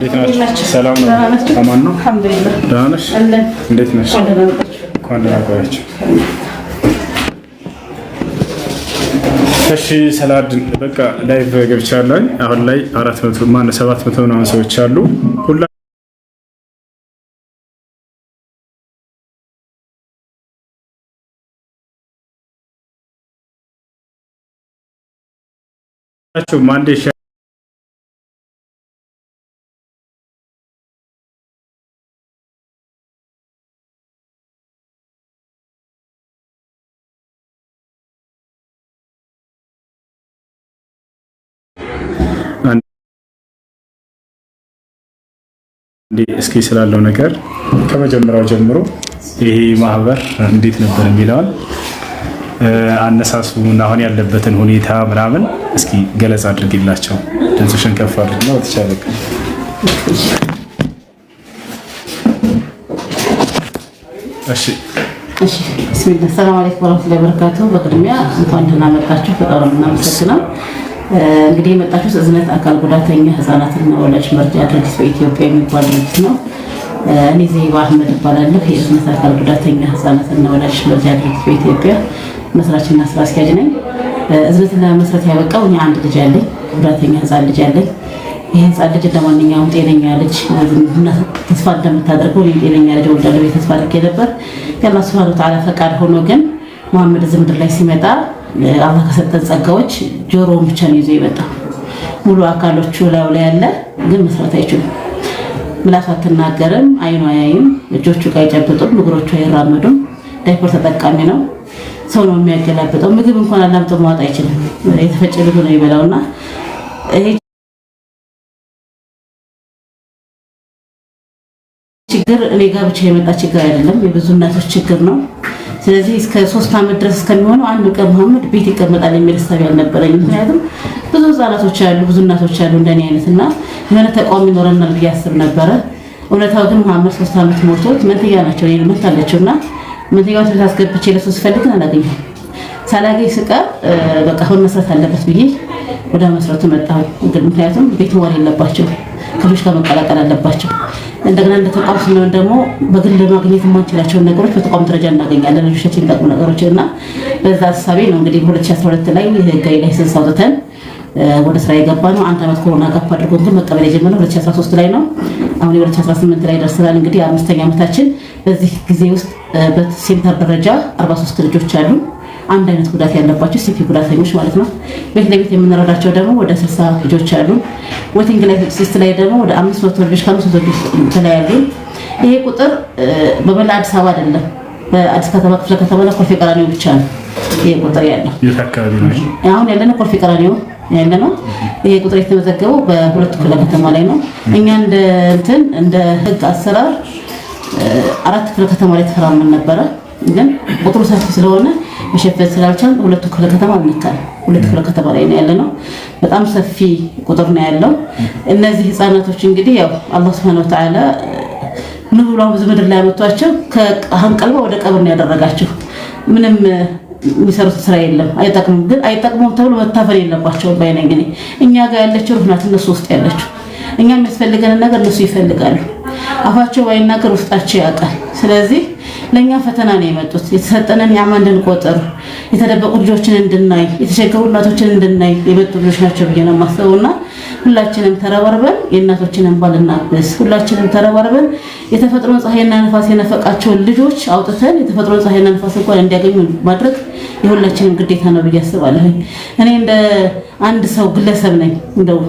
ሰላም ነው። አማን ነው። አልሐምዱሊላህ። ደህና ነሽ? እንዴት ነሽ? እንኳን ደህና ቆያችሁ። እሺ ሰላድን በቃ ላይቭ ገብቻለሁ። አሁን ላይ 400 ማን 700 ምናምን ሰዎች አሉ። ሁላችሁም አንዴ እስኪ ስላለው ነገር ከመጀመሪያው ጀምሮ ይሄ ማህበር እንዴት ነበር የሚለውን አነሳሱን አሁን ያለበትን ሁኔታ ምናምን እስኪ ገለጻ አድርጊላቸው። ድምፅሽን ከፍ አድርገው ተቻለክ። እሺ ቢስሚላህ ሰላም አለይኩም ወራህመቱላሂ ወበረካቱሁ። በቅድሚያ እንኳን ደህና መጣችሁ። በጣም እናመሰግናለን። እንግዲህ የመጣችሁት እዝነት አካል ጉዳተኛ ህፃናትና ወላጅ መርጃ ድርጅት በኢትዮጵያ የሚባል ድርጅት ነው። እኔ ዘይባ አህመድ እባላለሁ። የእዝነት አካል ጉዳተኛ ህፃናትና ወላጅ መርጃ ድርጅት በኢትዮጵያ መስራችና ስራ አስኪያጅ ነኝ። እዝነትን ለመስራት ያበቃው እኔ አንድ ልጅ አለኝ፣ ጉዳተኛ ህፃን ልጅ አለኝ። ይህ ህፃን ልጅ እንደማንኛውም ጤነኛ ልጅ ተስፋ እንደምታደርገው ጤነኛ ልጅ ወልዳለሁ ብዬ ተስፋ አድርጌ ነበር። የአላህ ሱብሃነሁ ወተዓላ ፈቃድ ሆኖ ግን መሐመድ እዚህ ምድር ላይ ሲመጣ አላህ ከሰጠን ጸጋዎች ጆሮውን ብቻ ነው ይዞ የመጣው። ሙሉ አካሎቹ ላይ ያለ ግን መስራት አይችልም። ምላሱ አትናገርም፣ አይኑ አያይም፣ እጆቹ ጋር አይጨብጡም፣ እግሮቹ አይራመዱም። ዳይፐር ተጠቃሚ ነው። ሰው ነው የሚያገላብጠው። ምግብ እንኳን አላምጦ ማውጣት አይችልም። የተፈጨ ምግብ ነው የሚበላውና ይሄ ችግር እኔ ጋር ብቻ የመጣ ችግር አይደለም፣ የብዙ እናቶች ችግር ነው። ስለዚህ እስከ 3 ዓመት ድረስ እስከሚሆነው አንድ ቀን መሐመድ ቤት ይቀመጣል የሚል ሐሳብ ያልነበረኝ። ምክንያቱም ብዙ ህፃናቶች አሉ፣ ብዙ እናቶች አሉ እንደኔ አይነትና የሆነ ተቋም ይኖረናል ብዬ አስብ ነበረ። እውነታው ግን መሐመድ 3 ዓመት ሞልቶት መንትያ ናቸው እኔ መታለችውና መንትያው ተሳስገብቼ ለሱ ስፈልግን አላገኘም። ሳላገኝ ስቀር በቃ አሁን መስራት አለበት ብዬ ወደ መስራቱ መጣሁ። ምክንያቱም ቤት መዋል የለባቸው ከልጆች ጋር መቀላቀል አለባቸው። እንደገና እንደ ተቋም ስንሆን ደግሞ በግል ማግኘት የማንችላቸውን ነገሮች በተቋም ደረጃ እናገኛለን፣ ልጆቻችን የሚጠቅሙ ነገሮች እና በዛ ሀሳቤ ነው እንግዲህ 2012 ላይ ህጋዊ ላይሰንስ አውጥተን ወደ ስራ የገባ ነው። 1 ዓመት ኮሮና ጋፕ አድርጎ ግን መቀበል የጀመረው 2013 ላይ ነው። አሁን 2018 ላይ ደርሰናል። እንግዲህ 5ኛ ዓመታችን። በዚህ ጊዜ ውስጥ በሴንተር ደረጃ 43 ልጆች አሉ፣ አንድ አይነት ጉዳት ያለባቸው ሲፒ ጉዳተኞች ማለት ነው። ቤት ለቤት የምንረዳቸው ደግሞ ወደ 60 ልጆች አሉ። ዌቲንግ ላይ ሲስት ላይ ደግሞ ወደ 500 ልጆች ከ500 ልጆች ተለያዩ። ይሄ ቁጥር በመላ አዲስ አበባ አይደለም፣ በአዲስ ከተማ ክፍለ ከተማና ኮልፌ ቀራኒዮ ብቻ ነው ይሄ ቁጥር ያለው። የት አካባቢ ነው? አሁን ያለነው ኮልፌ ቀራኒዮ ያለነው። ይሄ ቁጥር የተመዘገበው በሁለቱ ክፍለ ከተማ ላይ ነው። እኛ እንደ ህግ አሰራር 4 ክፍለ ከተማ ላይ ተፈራርመን ነበረ፣ ግን ቁጥሩ ሰፊ ስለሆነ መሸፈን ስላልቻልን ሁለቱ ክፍለ ከተማ አልነካል። ሁለት ክፍለ ከተማ ላይ ነው ያለነው። በጣም ሰፊ ቁጥር ነው ያለው። እነዚህ ህፃናቶች እንግዲህ ያው አላህ Subhanahu Wa Ta'ala ንብላው ብዙ ምድር ላይ አመጣቸው ከአንቀልባ ወደ ቀብር ነው ያደረጋቸው። ምንም የሚሰሩት ስራ የለም። አይጠቅሙም፣ ግን አይጠቅሙም ተብሎ መታፈር የለባቸውም ባይነኝ። ግን እኛ ጋር ያለችው ሩህናት እነሱ ውስጥ ያለችው፣ እኛ የሚያስፈልገን ነገር እነሱ ይፈልጋሉ። አፋቸው ባይናገር ውስጣቸው ያውቃል። ስለዚህ ለኛ ፈተና ነው የመጡት። የተሰጠነን ያማ እንድንቆጥር፣ የተደበቁ ልጆችን እንድናይ፣ የተቸገሩ እናቶችን እንድናይ የመጡ ልጆች ናቸው ብዬ ነው የማስበውና ሁላችንም ተረባርበን የእናቶችንን እንባ ልናብስ፣ ሁላችንም ተረባርበን የተፈጥሮን ፀሐይና ነፋስ የነፈቃቸውን ልጆች አውጥተን የተፈጥሮን ፀሐይና ነፋስ እንኳን እንዲያገኙ ማድረግ የሁላችንም ግዴታ ነው ብዬ አስባለሁ። እኔ እንደ አንድ ሰው ግለሰብ ነኝ እንደው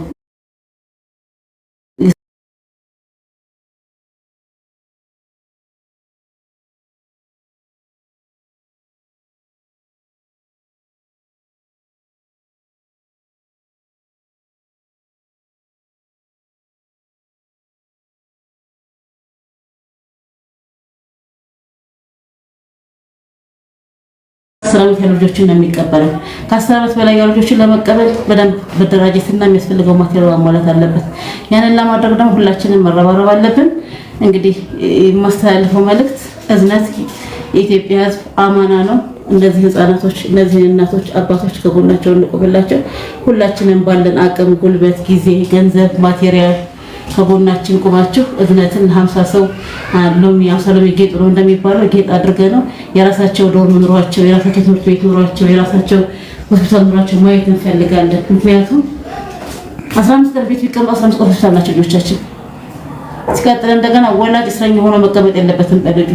ሰላም ያሉ ልጆችን ነው የሚቀበለው። ከ10 ዓመት በላይ ያሉ ልጆችን ለመቀበል በደንብ መደራጀትና የሚያስፈልገው ማቴሪያል ማሟላት አለበት። ያንን ለማድረግ ደግሞ ሁላችንም መረባረብ አለብን። እንግዲህ የማስተላልፈው መልእክት እዝነት የኢትዮጵያ ሕዝብ አማና ነው። እንደዚህ ህፃናቶች እንደዚህ እናቶች አባቶች ከጎናቸው እንቆምላቸው። ሁላችንም ባለን አቅም ጉልበት፣ ጊዜ፣ ገንዘብ፣ ማቴሪያል ከጎናችን ቁማችሁ እዝነትን 50 ሰው ሎሚ 50 ሎሚ ጌጥ ነው እንደሚባለው ጌጥ አድርገ ነው የራሳቸው ዶርም ኑሯቸው፣ የራሳቸው ትምህርት ቤት ኑሯቸው፣ የራሳቸው ሆስፒታል ኑሯቸው ማየት እንፈልጋለን። ምክንያቱም 15 ቀን ቤት ቢቀመጡ 15 ቀን ሆስፒታል ናቸው ልጆቻችን። ሲቀጥል እንደገና ወላጅ እስረኛ ሆኖ መቀመጥ የለበትም። ልጁ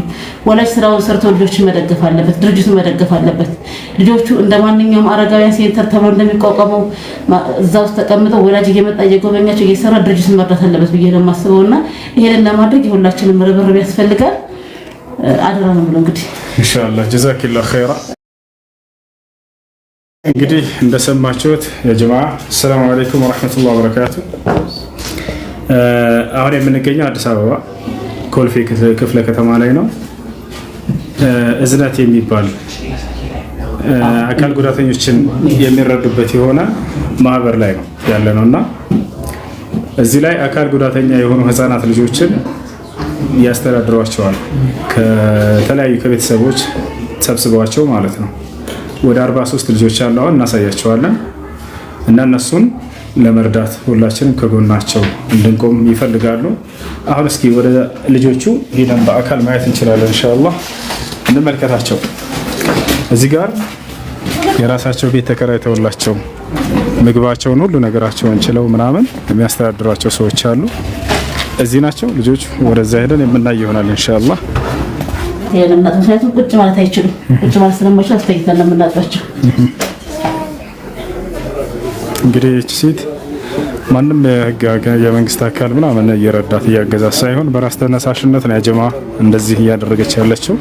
ወላጅ ስራውን ሰርቶ ልጆችን መደገፍ አለበት፣ ድርጅቱን መደገፍ አለበት። ልጆቹ እንደማንኛውም አረጋውያን ሴንተር ተብሎ እንደሚቋቋመው እዛ ውስጥ ተቀምጠው ወላጅ እየመጣ እየጎበኛቸው እየሰራ ድርጅቱን መርዳት አለበት ብዬ ነው የማስበውና ይሄንን ለማድረግ የሁላችንም ርብርብ ያስፈልጋል። አደራ ነው ብሎ እንግዲህ ኢንሻአላህ ጀዛኪላሁ ኸይራ። እንግዲህ እንደሰማችሁት የጀማዓ ሰላም አለይኩም ወራህመቱላሂ ወበረካቱ። አሁን የምንገኘው አዲስ አበባ ኮልፌ ክፍለ ከተማ ላይ ነው። እዝነት የሚባል አካል ጉዳተኞችን የሚረዱበት የሆነ ማህበር ላይ ነው ያለ ነውና እዚህ ላይ አካል ጉዳተኛ የሆኑ ህፃናት ልጆችን ያስተዳድሯቸዋል። ከተለያዩ ከቤተሰቦች ሰብስበዋቸው ማለት ነው። ወደ 43 ልጆች አሉ። አሁን እናሳያቸዋለን እና እነሱን ለመርዳት ሁላችንም ከጎናቸው እንድንቆም ይፈልጋሉ። አሁን እስኪ ወደ ልጆቹ ሄደን በአካል ማየት እንችላለን። ኢንሻአላህ እንመልከታቸው። እዚህ ጋር የራሳቸው ቤት ተከራይተውላቸው ምግባቸውን ሁሉ ነገራቸውን ችለው ምናምን የሚያስተዳድሯቸው ሰዎች አሉ። እዚህ ናቸው ልጆቹ። ወደዛ ሄደን የምናይ ይሆናል ኢንሻአላህ። ምክንያቱም ቁጭ ማለት አይችሉም። ቁጭ ማለት ስለማይችሉ አስተኝተን ነው የምናጣቸው። እንግዲህ እቺ ሴት ማንም የመንግስት አካል ምናምን እየረዳት እያገዛት ሳይሆን በራስ ተነሳሽነት ነው ያጀማ እንደዚህ እያደረገች ያለችው።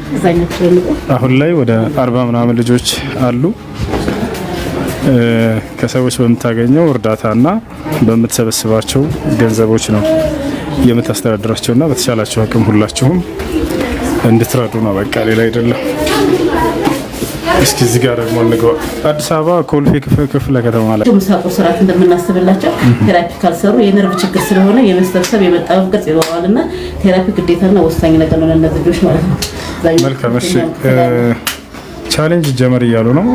አሁን ላይ ወደ 40 ምናምን ልጆች አሉ። ከሰዎች በምታገኘው እርዳታና በምትሰበስባቸው ገንዘቦች ነው የምታስተዳድራቸውና በተቻላቸው አቅም ሁላችሁም እንድትረዱ ነው። በቃ ሌላ አይደለም። እስኪ እዚህ ጋር ደግሞ እንግባ። አዲስ አበባ ኮልፌ ክፍለ ከተማ ላይ ምሳቁ ስርዓት እንደምናስብላቸው ቴራፒ ካልሰሩ የነርቭ ችግር ስለሆነ የመሰብሰብ የመጣበብ ቅርጽ ይኖራልና ቴራፒ ግዴታና ወሳኝ ነገር ነው ለእነዚህ ልጆች ማለት ነው። መልካም። እሺ ቻሌንጅ ጀመር እያሉ ነው።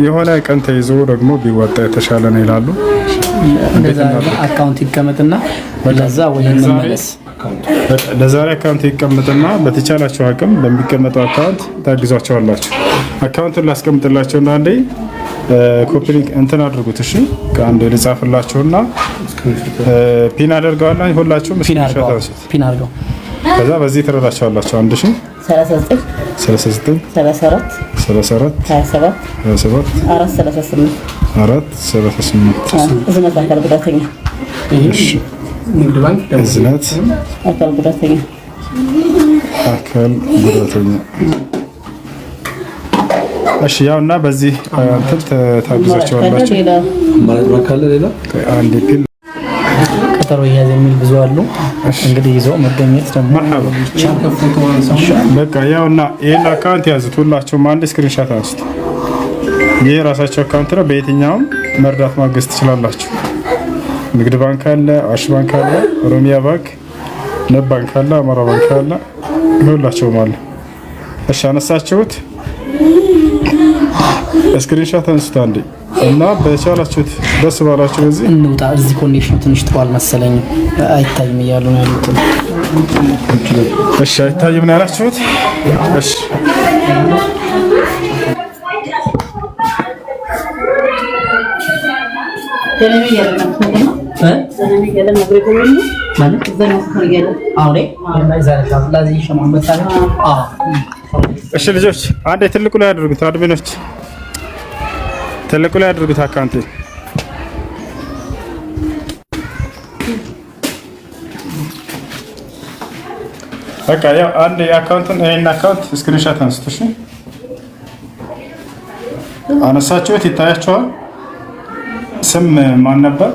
የሆነ ቀን ተይዞ ደግሞ ቢወጣ የተሻለ ነው ይላሉ። እንደዛ አካውንት ይቀመጥና ወደዛ ወይ መመለስ ለዛሬ አካውንት ይቀመጥና በተቻላችሁ አቅም በሚቀመጠው አካውንት ታግዟቸዋላችሁ። አካውንቱን ላስቀምጥላችሁና አንዴ ኮፒ ሊንክ እንትን አድርጉት። እሺ ከአንዴ ልጻፍላችሁና ፒን አደርገዋለሁ። ሁላችሁም ፒን አድርገው ከዛ በዚህ ትረዳቸዋላችሁ። 39 34 27 438 እዝነት አካል ጉዳተኛ ንግድ ባንክ እዝነት አካል ጉዳተኛ እሺ ያውና በዚህ እንትን ታግዛቸዋላችሁ ማለት ባካለ ሌላ አንድ ፒል ቀጠሮ ያዘ የሚል ብዙ አሉ። እንግዲህ ይዘው መገኘት ደግሞ በቃ ያውና ይሄን አካውንት ያዙት። ሁላችሁም አንድ ስክሪንሻት አንስቱ። ይሄ ራሳቸው አካውንት ነው። በየትኛውም መርዳት ማገዝ ትችላላችሁ። ንግድ ባንክ አለ፣ አዋሽ ባንክ አለ፣ ኦሮሚያ ባንክ፣ ንብ ባንክ አለ፣ አማራ ባንክ አለ፣ ሁላችሁም አለ። እሺ አነሳችሁት። ስክሪንሻት አንስቱ አንዴ እና በቻላችሁት ደስ ባላችሁ በዚህ እንውጣ። እዚህ ኮኔክሽን ትንሽ ጥሩ አልመሰለኝም፣ አይታይም እያሉ ነው ያሉት። እሺ አይታይም ነው ያላችሁት። እሺ እሺ ልጆች አንዴ ትልቁ ላይ አድርጉት። አድሚኖች ትልቁ ላይ አድርጉት። አካውንት በቃ ያው አንዴ አካውንትን ይሄን አካውንት ስክሪንሾት አንስቱ። እሺ አነሳችሁት። ይታያችኋል። ስም ማን ነበር?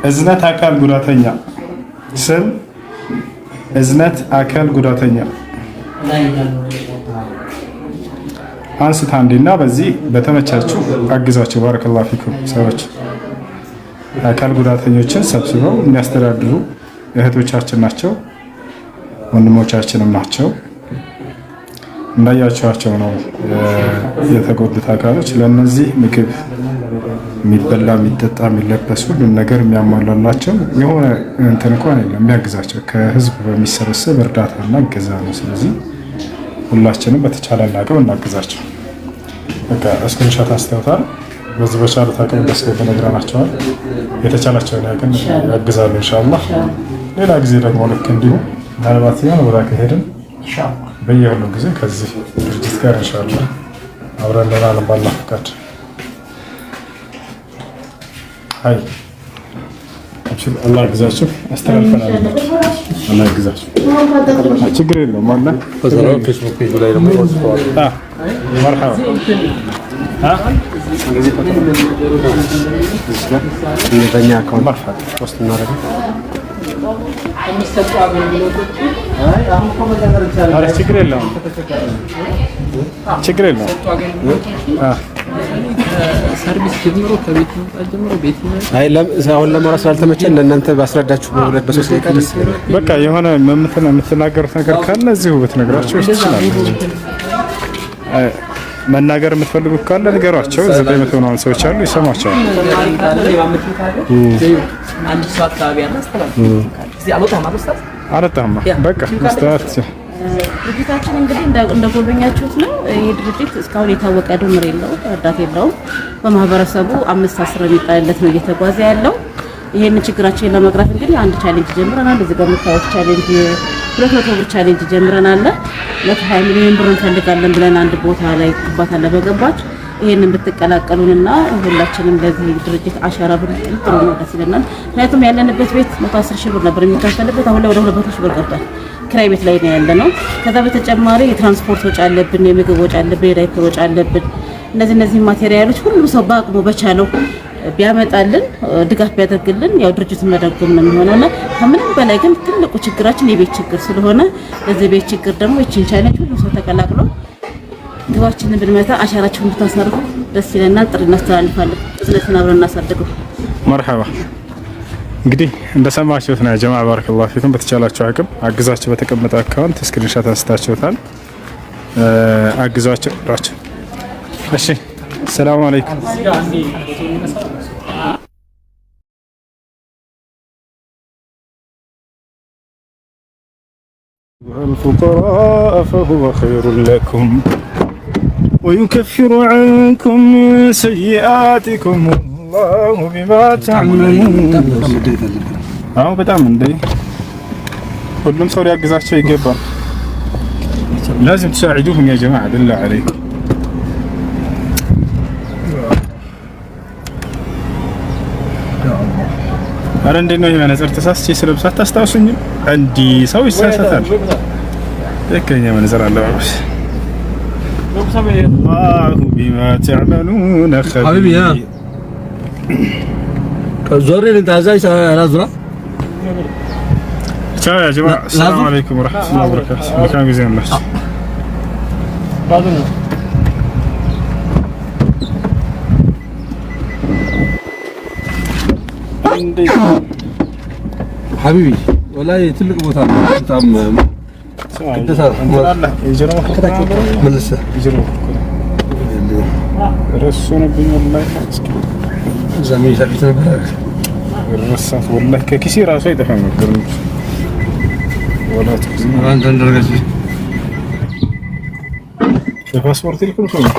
እዝነት አካል ጉዳተኛ። ስም እዝነት አካል ጉዳተኛ። አንስታ አንዴና በዚህ በተመቻችሁ አግዛቸው። ባረከላሁ ፊኩም። ሰዎች አካል ጉዳተኞችን ሰብስበው የሚያስተዳድሩ እህቶቻችን ናቸው፣ ወንድሞቻችንም ናቸው። እንዳያችኋቸው ነው የተጎዱት አካሎች። ለነዚህ ምግብ የሚበላ የሚጠጣ የሚለበስ ሁሉን ነገር የሚያሟላላቸው የሆነ እንትን እንኳን የለም የሚያግዛቸው ከህዝብ በሚሰበሰብ እርዳታና እገዛ ነው። ስለዚህ ሁላችንም በተቻለን አቅም እናግዛቸው። በቃ እስክሪንሾት አስተውታል። በዚህ በቻሉት አቅም ደስ ተነግረናቸዋል። የተቻላቸውን ያቅም ያግዛሉ ኢንሻአላህ። ሌላ ጊዜ ደግሞ ልክ እንዲሁ ምናልባት የሆነ ቦታ ከሄድን በየሁሉ ጊዜ ከዚህ ድርጅት ጋር ኢንሻአላህ አብረን ለናለን ባላህ ፈቃድ። አይ አብሽር አላህ ይግዛችሁ። አስተላልፈናል። አላህ ይግዛችሁ። ችግር የለውም ማለት ነው። ፌስቡክ ፔጅ ላይ ደግሞ ወጥቷል። መርሐባ በእኛ አካውንት መርሐባ ፖስት እናደርጋለን። ችግር የለውም። ችግር የለውም። ሰርቪስ ጀምሮ ከቤት ጀምሮ ቤት አይ አሁን ለማውራት ስላልተመቸን ለእናንተ ባስረዳችሁ በሁለት በሶስት ደቂቃ ደስ ይላል። በቃ የሆነ የምትናገሩት ነገር ካለ እዚሁ ብትነግራቸው ይችላል። መናገር የምትፈልጉት ካለ ንገሯቸው። 900 ምናምን ሰዎች አሉ ይሰማቸዋል። አንድ ሰው አካባቢ ያለ አስተላልፍ እዚህ አልወጣም። በቃ መስተዋት ድርጅታችን እንግዲህ እንደጎበኛችሁት ነው። ይሄ ድርጅት እስካሁን የታወቀ ድምር የለውም፣ እርዳታ የለውም። በማህበረሰቡ 5-10 የሚጣልለት ነው እየተጓዘ ያለው። ይሄንን ችግራችንን ለመቅረፍ እንግዲህ አንድ ቻሌንጅ ጀምረናል። እዚህ ጋር የምታዩት ቻሌንጅ 200 ብር ቻሌንጅ ጀምረናል። 120 ሚሊዮን ብር እንፈልጋለን ብለን አንድ ቦታ ላይ ግንባታ ለመገንባት ይሄንን ብትቀላቀሉንና ሁላችንም ለዚህ ድርጅት አሻራ ብንጥል ጥሩ ነው፣ ደስ ይለናል። ምክንያቱም ያለንበት ቤት 110 ሺህ ብር ነበር የሚከፈልበት፣ አሁን ላይ ወደ 200 ሺህ ብር ገብቷል። ክራይ ቤት ላይ ነው ያለነው። ከዛ በተጨማሪ የትራንስፖርት ወጪ አለብን፣ የምግብ ወጪ አለብን፣ የዳይፐር ወጪ አለብን። እነዚህ ማቴሪያሎች ሁሉም ሰው በአቅሙ በቻለው ቢያመጣልን ድጋፍ ቢያደርግልን ያው ድርጅቱን መደጎም ነው የሚሆነውና ከምንም በላይ ግን ትልቁ ችግራችን የቤት ችግር ስለሆነ ለዚህ ቤት ችግር ደግሞ እቺን ቻሌንጅ ሁሉም ሰው ተቀላቅሎ ግባችንን ብንመታ አሻራችንን ብታሳርፉ ደስ ይለናል። ጥሪ እናስተላልፋለን። ስለዚህ አብረን እናሳድገው። መርሐባ። እንግዲህ እንደሰማችሁት ነው ጀማዓ ባረከላሁ ፊኩም። በተቻላችሁ አቅም አግዛችሁ። በተቀመጠ አካውንት ስክሪንሾት አንስታችሁታል። አግዛችሁ ራችሁ። እሺ፣ ሰላም አለይኩም። الفقراء فهو خير لكم ويكفر عنكم من سيئاتكم والله بما تعملون. አሁን በጣም እንደ ሁሉም ሰው ሊያግዛቸው ይገባል። لازم تساعدوهم يا جماعة بالله عليكم. አረ እንዴት ነው የመነጽር ተሳስቼ ስለብሳት ታስታውሱኝ? እንዲህ ሰው ይሳሳታል። ትክክለኛ መነጽር አለባበስ الله بما تعملون خبير. حبيبي يا زوري انت ازاي على زرا. تشاو يا جماعه، السلام عليكم ورحمه الله وبركاته. مكان زين الله. بعدين حبيبي والله ትልቅ ቦታ ነው። በጣም ቅድሳ الله يجرم من لسه يجرم رسونብኝ والله زمي ሰጥቶ ነበር الرصاص والله ከኪሴ ራሱ አይጠፋም ነበር ወላሂ አንተ እንደረገች የፓስፖርት ልኩን ነው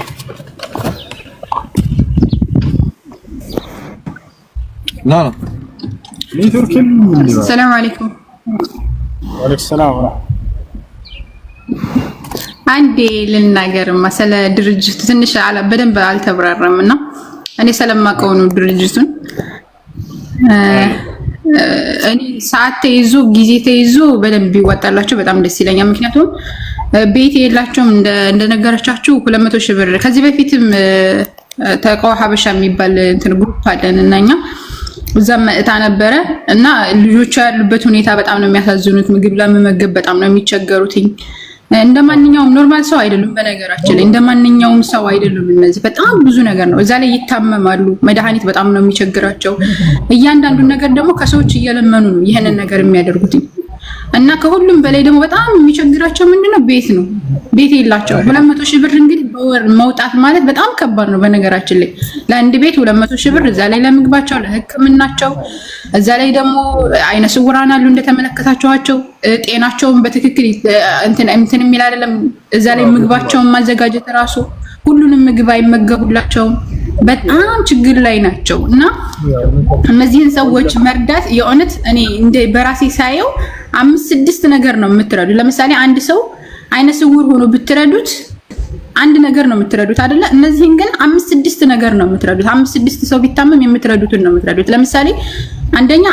لا السلام عليكم. وعليكم السلام ورحمة. عندي للناقر مثلا درجة تنشأ على بدن بالتبرر منه. أنا سلام ما كونه درجتون. أنا ساعات تيزو جيزي تيزو بدن بيوات الله شو بدأ من السيلة يوم كنتم بيتي الله شو من نقدر شو كل ما تشبر كذي بفيتم تقوى حبشة ميبال تنقول هذا النيا. እዛም እታ ነበረ እና ልጆች ያሉበት ሁኔታ በጣም ነው የሚያሳዝኑት። ምግብ ለመመገብ በጣም ነው የሚቸገሩት። እንደማንኛውም ኖርማል ሰው አይደሉም። በነገራችን ላይ እንደማንኛውም ሰው አይደሉም። እነዚህ በጣም ብዙ ነገር ነው። እዛ ላይ ይታመማሉ። መድኃኒት በጣም ነው የሚቸግራቸው። እያንዳንዱ ነገር ደግሞ ከሰዎች እየለመኑ ነው ይሄንን ነገር የሚያደርጉት። እና ከሁሉም በላይ ደግሞ በጣም የሚቸግራቸው ምንድነው ቤት ነው። ቤት የላቸው። 200 ሺህ ብር እንግዲህ በወር መውጣት ማለት በጣም ከባድ ነው። በነገራችን ላይ ለአንድ ቤት 200 ሺህ ብር፣ እዛ ላይ ለምግባቸው፣ ለሕክምናቸው፣ እዛ ላይ ደግሞ አይነ ስውራን አሉ እንደተመለከታችኋቸው፣ ጤናቸውን በትክክል እንትን የሚል አይደለም። እዛ ላይ ምግባቸውን ማዘጋጀት ራሱ ሁሉንም ምግብ አይመገቡላቸውም። በጣም ችግር ላይ ናቸው እና እነዚህን ሰዎች መርዳት የእውነት እኔ እንደ በራሴ ሳየው 5-6 ነገር ነው የምትረዱት። ለምሳሌ አንድ ሰው አይነ ስውር ሆኖ ብትረዱት አንድ ነገር ነው የምትረዱት አይደለ? እነዚህን ግን 5-6 ነገር ነው የምትረዱት። 5-6 ሰው ቢታመም የምትረዱትን ነው የምትረዱት። ለምሳሌ አንደኛ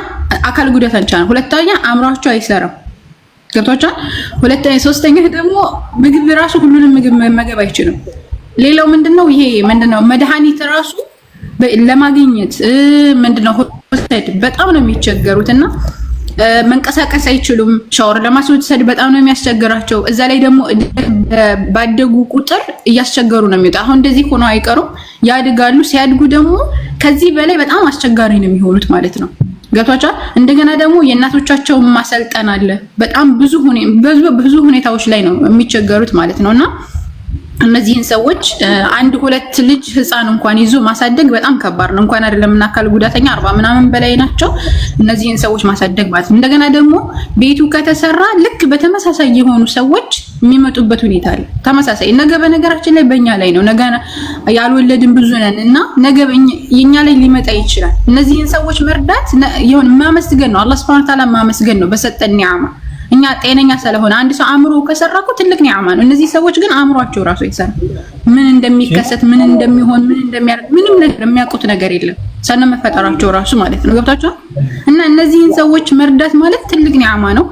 አካል ጉዳተኛ ነው፣ ሁለተኛ አእምሯቸው አይሰራም፣ ገብቷቸዋል። ሁለተኛ ሶስተኛ ደግሞ ምግብ ራሱ ሁሉንም ምግብ መመገብ አይችልም። ሌላው ምንድነው ይሄ ምንድነው መድኃኒት ራሱ ለማግኘት ምንድነው ሆስፒታል በጣም ነው የሚቸገሩትና መንቀሳቀስ አይችሉም። ሻወር ለማስወሰድ በጣም ነው የሚያስቸግራቸው። እዛ ላይ ደግሞ ባደጉ ቁጥር እያስቸገሩ ነው የሚወጣ። አሁን እንደዚህ ሆኖ አይቀሩም፣ ያድጋሉ። ሲያድጉ ደግሞ ከዚህ በላይ በጣም አስቸጋሪ ነው የሚሆኑት ማለት ነው። ገብቷቸዋል። እንደገና ደግሞ የእናቶቻቸውን ማሰልጠን አለ። በጣም ብዙ ሁኔታዎች ላይ ነው የሚቸገሩት ማለት ነውና እነዚህን ሰዎች 1-2 ልጅ ህፃን እንኳን ይዞ ማሳደግ በጣም ከባድ ነው። እንኳን አይደለም እና አካል ጉዳተኛ 40 ምናምን በላይ ናቸው። እነዚህን ሰዎች ማሳደግ ማለት ነው። እንደገና ደግሞ ቤቱ ከተሰራ ልክ በተመሳሳይ የሆኑ ሰዎች የሚመጡበት ሁኔታ አለ። ተመሳሳይ ነገ በነገራችን ላይ በእኛ ላይ ነው። ነገ ያልወለድን ብዙ ነን እና ነገ የኛ ላይ ሊመጣ ይችላል። እነዚህን ሰዎች መርዳት ይሁን ማመስገን ነው። አላህ Subhanahu Wa Ta'ala ማመስገን ነው በሰጠን ኒዓማ። እኛ ጤነኛ ስለሆነ አንድ ሰው አእምሮ ከሰራኩ ትልቅ ኒዓማ ነው። እነዚህ ሰዎች ግን አእምሯቸው ራሱ ይሰራ ምን እንደሚከሰት ምን እንደሚሆን ምን እንደሚያደርግ ምንም ነገር የሚያውቁት ነገር የለም። ሰነመፈጠራቸው ራሱ ማለት ነው። ገብታችሁ እና እነዚህን ሰዎች መርዳት ማለት ትልቅ ኒዓማ ነው።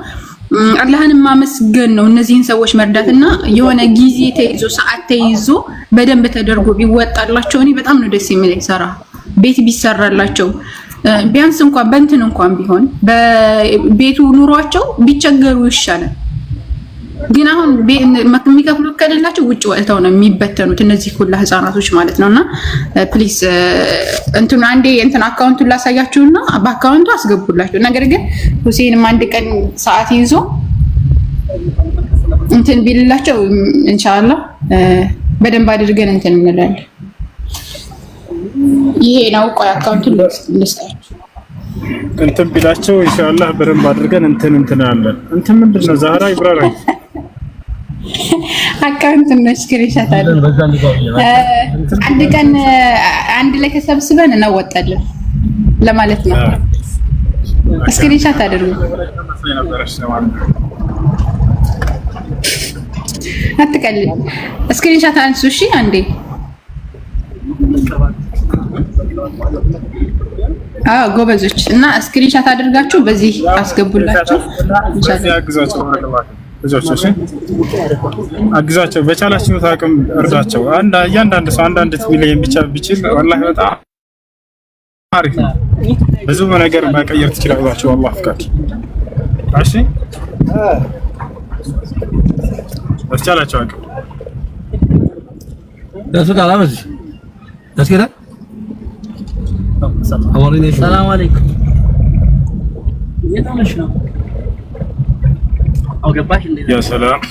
አላህን ማመስገን ነው። እነዚህን ሰዎች መርዳትና የሆነ ጊዜ ተይዞ ሰዓት ተይዞ በደንብ ተደርጎ ቢወጣላቸው እኔ በጣም ነው ደስ የሚለኝ። ሰራ ቤት ቢሰራላቸው ቢያንስ እንኳን በእንትን እንኳን ቢሆን በቤቱ ኑሯቸው ቢቸገሩ ይሻላል። ግን አሁን የሚከፍሉት ከሌላቸው ውጭ ወጥተው ነው የሚበተኑት እነዚህ ሁላ ህፃናቶች ማለት ነውና ፕሊስ እንትን አንዴ እንትን አካውንቱን ላሳያችሁና በአካውንቱ አስገቡላችሁ። ነገር ግን ሁሴንም አንድ ቀን ሰዓት ይዞ እንትን ቢልላቸው ኢንሻአላህ በደንብ አድርገን እንትን እንላለን። ይሄ ነው ቆይ አካውንቱን ልስጣችሁ እንትን ቢላቸው ኢንሻአላህ በደንብ አድርገን እንትን አለን። እንትን ምንድነው ዛህራ ይብራራኝ አካውንት ነው ስክሪንሻት አለ። አንድ ቀን አንድ ላይ ተሰብስበን እናወጣለን ለማለት ነው። ስክሪንሻት አድርጉ። አትቀልድ። ስክሪንሻት አንሱ እሺ። አንዴ ጎበዞች እና ስክሪንሻት አድርጋችሁ በዚህ አስገቡላችሁ። አግዛቸው በቻላችሁት አቅም እርዳቸው። እያንዳንዱ ሰው አንዳንድ ሚሊዮን ብቻ ቢችል ወላሂ በጣም አሪፍ ነው። ብዙ ነገር መቀየር ትችላላችሁ። አላህ ፍቃድ። እሺ በቻላችሁ አቅም ደስታ አላመዚ ደስታ ሰላም አለይኩም የታመሽ ነው አውገባሽ እንዴ? ያ ሰላም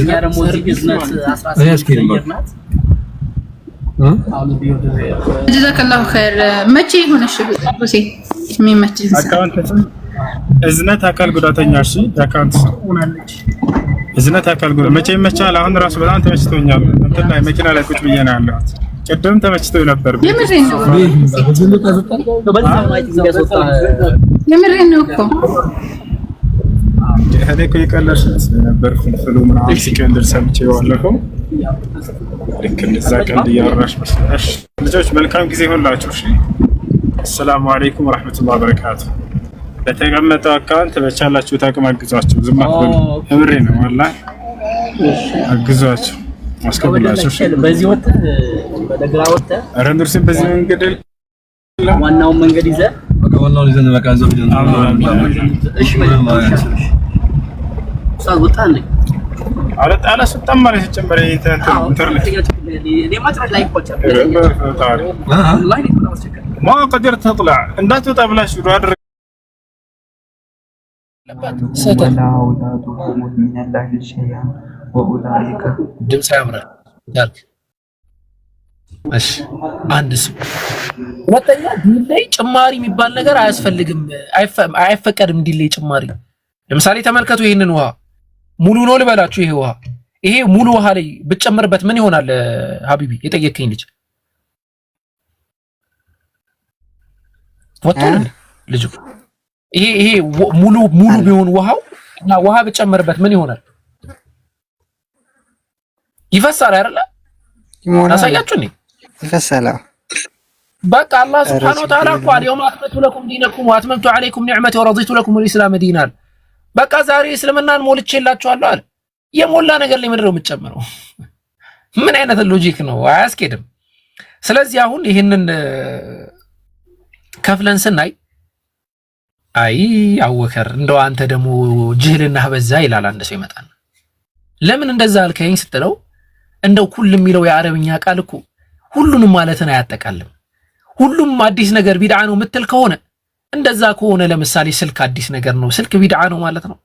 ያ ደግሞ እዚህ ቢዝነስ 18 ናት። ጀዛከላሁ ኸይር። መቼ ሆነሽ ሁሴ የሚመች አካውንት እዝነት አካል ጉዳተኛ እሺ፣ አካውንት ሆናለች እዝነት አካል ጉዳተኛ መቼ ይመቻል? አሁን ራሱ በጣም ተመችቶኛል። እንትን ላይ መኪና ላይ ቁጭ ብዬ ነው ያለሁት። ቅድም ተመችቶኝ ነበር። የምሬን ነው እኮ እኔ እኮ የቀለድሽ መስሎኝ ነበር። ፍልፍሉ ምናምን ሲቀንድር ሰምቼ ዋለፈው ልክ እንደዛ ቀልድ እያወራሽ መስሎሽ። ልጆች መልካም ጊዜ ሆንላችሁ። እሺ አሰላሙ አለይኩም ወራህመቱላሂ ወበረካቱ። ለተቀመጠው አካውንት በቻላችሁት አቅም አግዟቸው። ዝም አትበሉ። እምሬ ነው ወላሂ አግዟቸው፣ አስከብላቸው። እሺ በዚህ ወጥ በደግራ ወጥ አረንዱርሲን በዚህ መንገድ ዋናውን መንገድ ይዘህ ዋናውን ይዘን በቃ እዛው ቢደን እሺ ሳል ወጣልኝ አለ ሰጣም ማለት ጀመረ ኢንተርኔት ላይ ቆጨ ما قدرت تطلع እንዳትወጣ ብላሽ ولا أولادهم من الله شيئا وأولئك ድምፅ ያምራል ዳርክ እሺ አንድ ሰው ሁለተኛ ዲሌይ ጭማሪ የሚባል ነገር አያስፈልግም አይፈቀድም ዲሌይ ጭማሪ ለምሳሌ ተመልከቱ ይሄንን ውሃ ሙሉ ነው ልበላችሁ ይሄ ሙሉ ውሃ ላይ ብጨምርበት ምን ይሆናል ሀቢቢ የጠየከኝ ልጅ ወጣን ልጅ ይሄ ሙሉ ቢሆን ውሃው እና ውሃ ብጨምርበት ምን ይሆናል ይፈሳል አይደለ ታሳያችሁ ነኝ ይፈሳል በቃ አላህ Subhanahu Wa Ta'ala ቋል يوم أكملت لكم دينكم وأتممت عليكم نعمتي ورضيت لكم الإسلام دينا በቃ ዛሬ እስልምናን ሞልቼላችኋለሁ አለ የሞላ ነገር ላይ ምንድነው የምትጨምረው ምን አይነት ሎጂክ ነው አያስኬድም ስለዚህ አሁን ይሄንን ከፍለን ስናይ አይ አወከር እንደው አንተ ደሞ ጅህልና በዛ ይላል አንድ ሰው ይመጣል ለምን እንደዛ አልከኝ ስትለው እንደው ኩል የሚለው የአረብኛ ቃል እኮ ሁሉንም ማለትን አያጠቃልም ሁሉም አዲስ ነገር ቢድዓ ነው ምትል ከሆነ እንደዛ ከሆነ ለምሳሌ ስልክ አዲስ ነገር ነው ስልክ ቢድዓ ነው ማለት ነው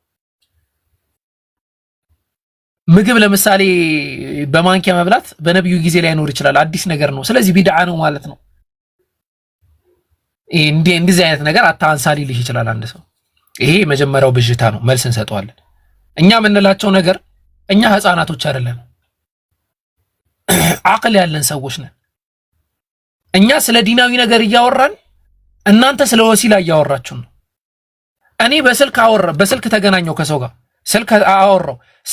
ምግብ ለምሳሌ በማንኪያ መብላት በነብዩ ጊዜ ላይ ኖር ይችላል አዲስ ነገር ነው ስለዚህ ቢድዓ ነው ማለት ነው እንደዚህ አይነት ነገር አታንሳሊ ሊል ይችላል አንድ ሰው ይሄ መጀመሪያው ብዥታ ነው መልስ እንሰጠዋለን እኛ ምንላቸው ነገር እኛ ህፃናቶች አይደለም አቅል ያለን ሰዎች ነን እኛ ስለ ዲናዊ ነገር እያወራን እናንተ ስለ ወሲላ እያወራችሁ ነው እኔ በስልክ ተገናኘው ከሰው ጋር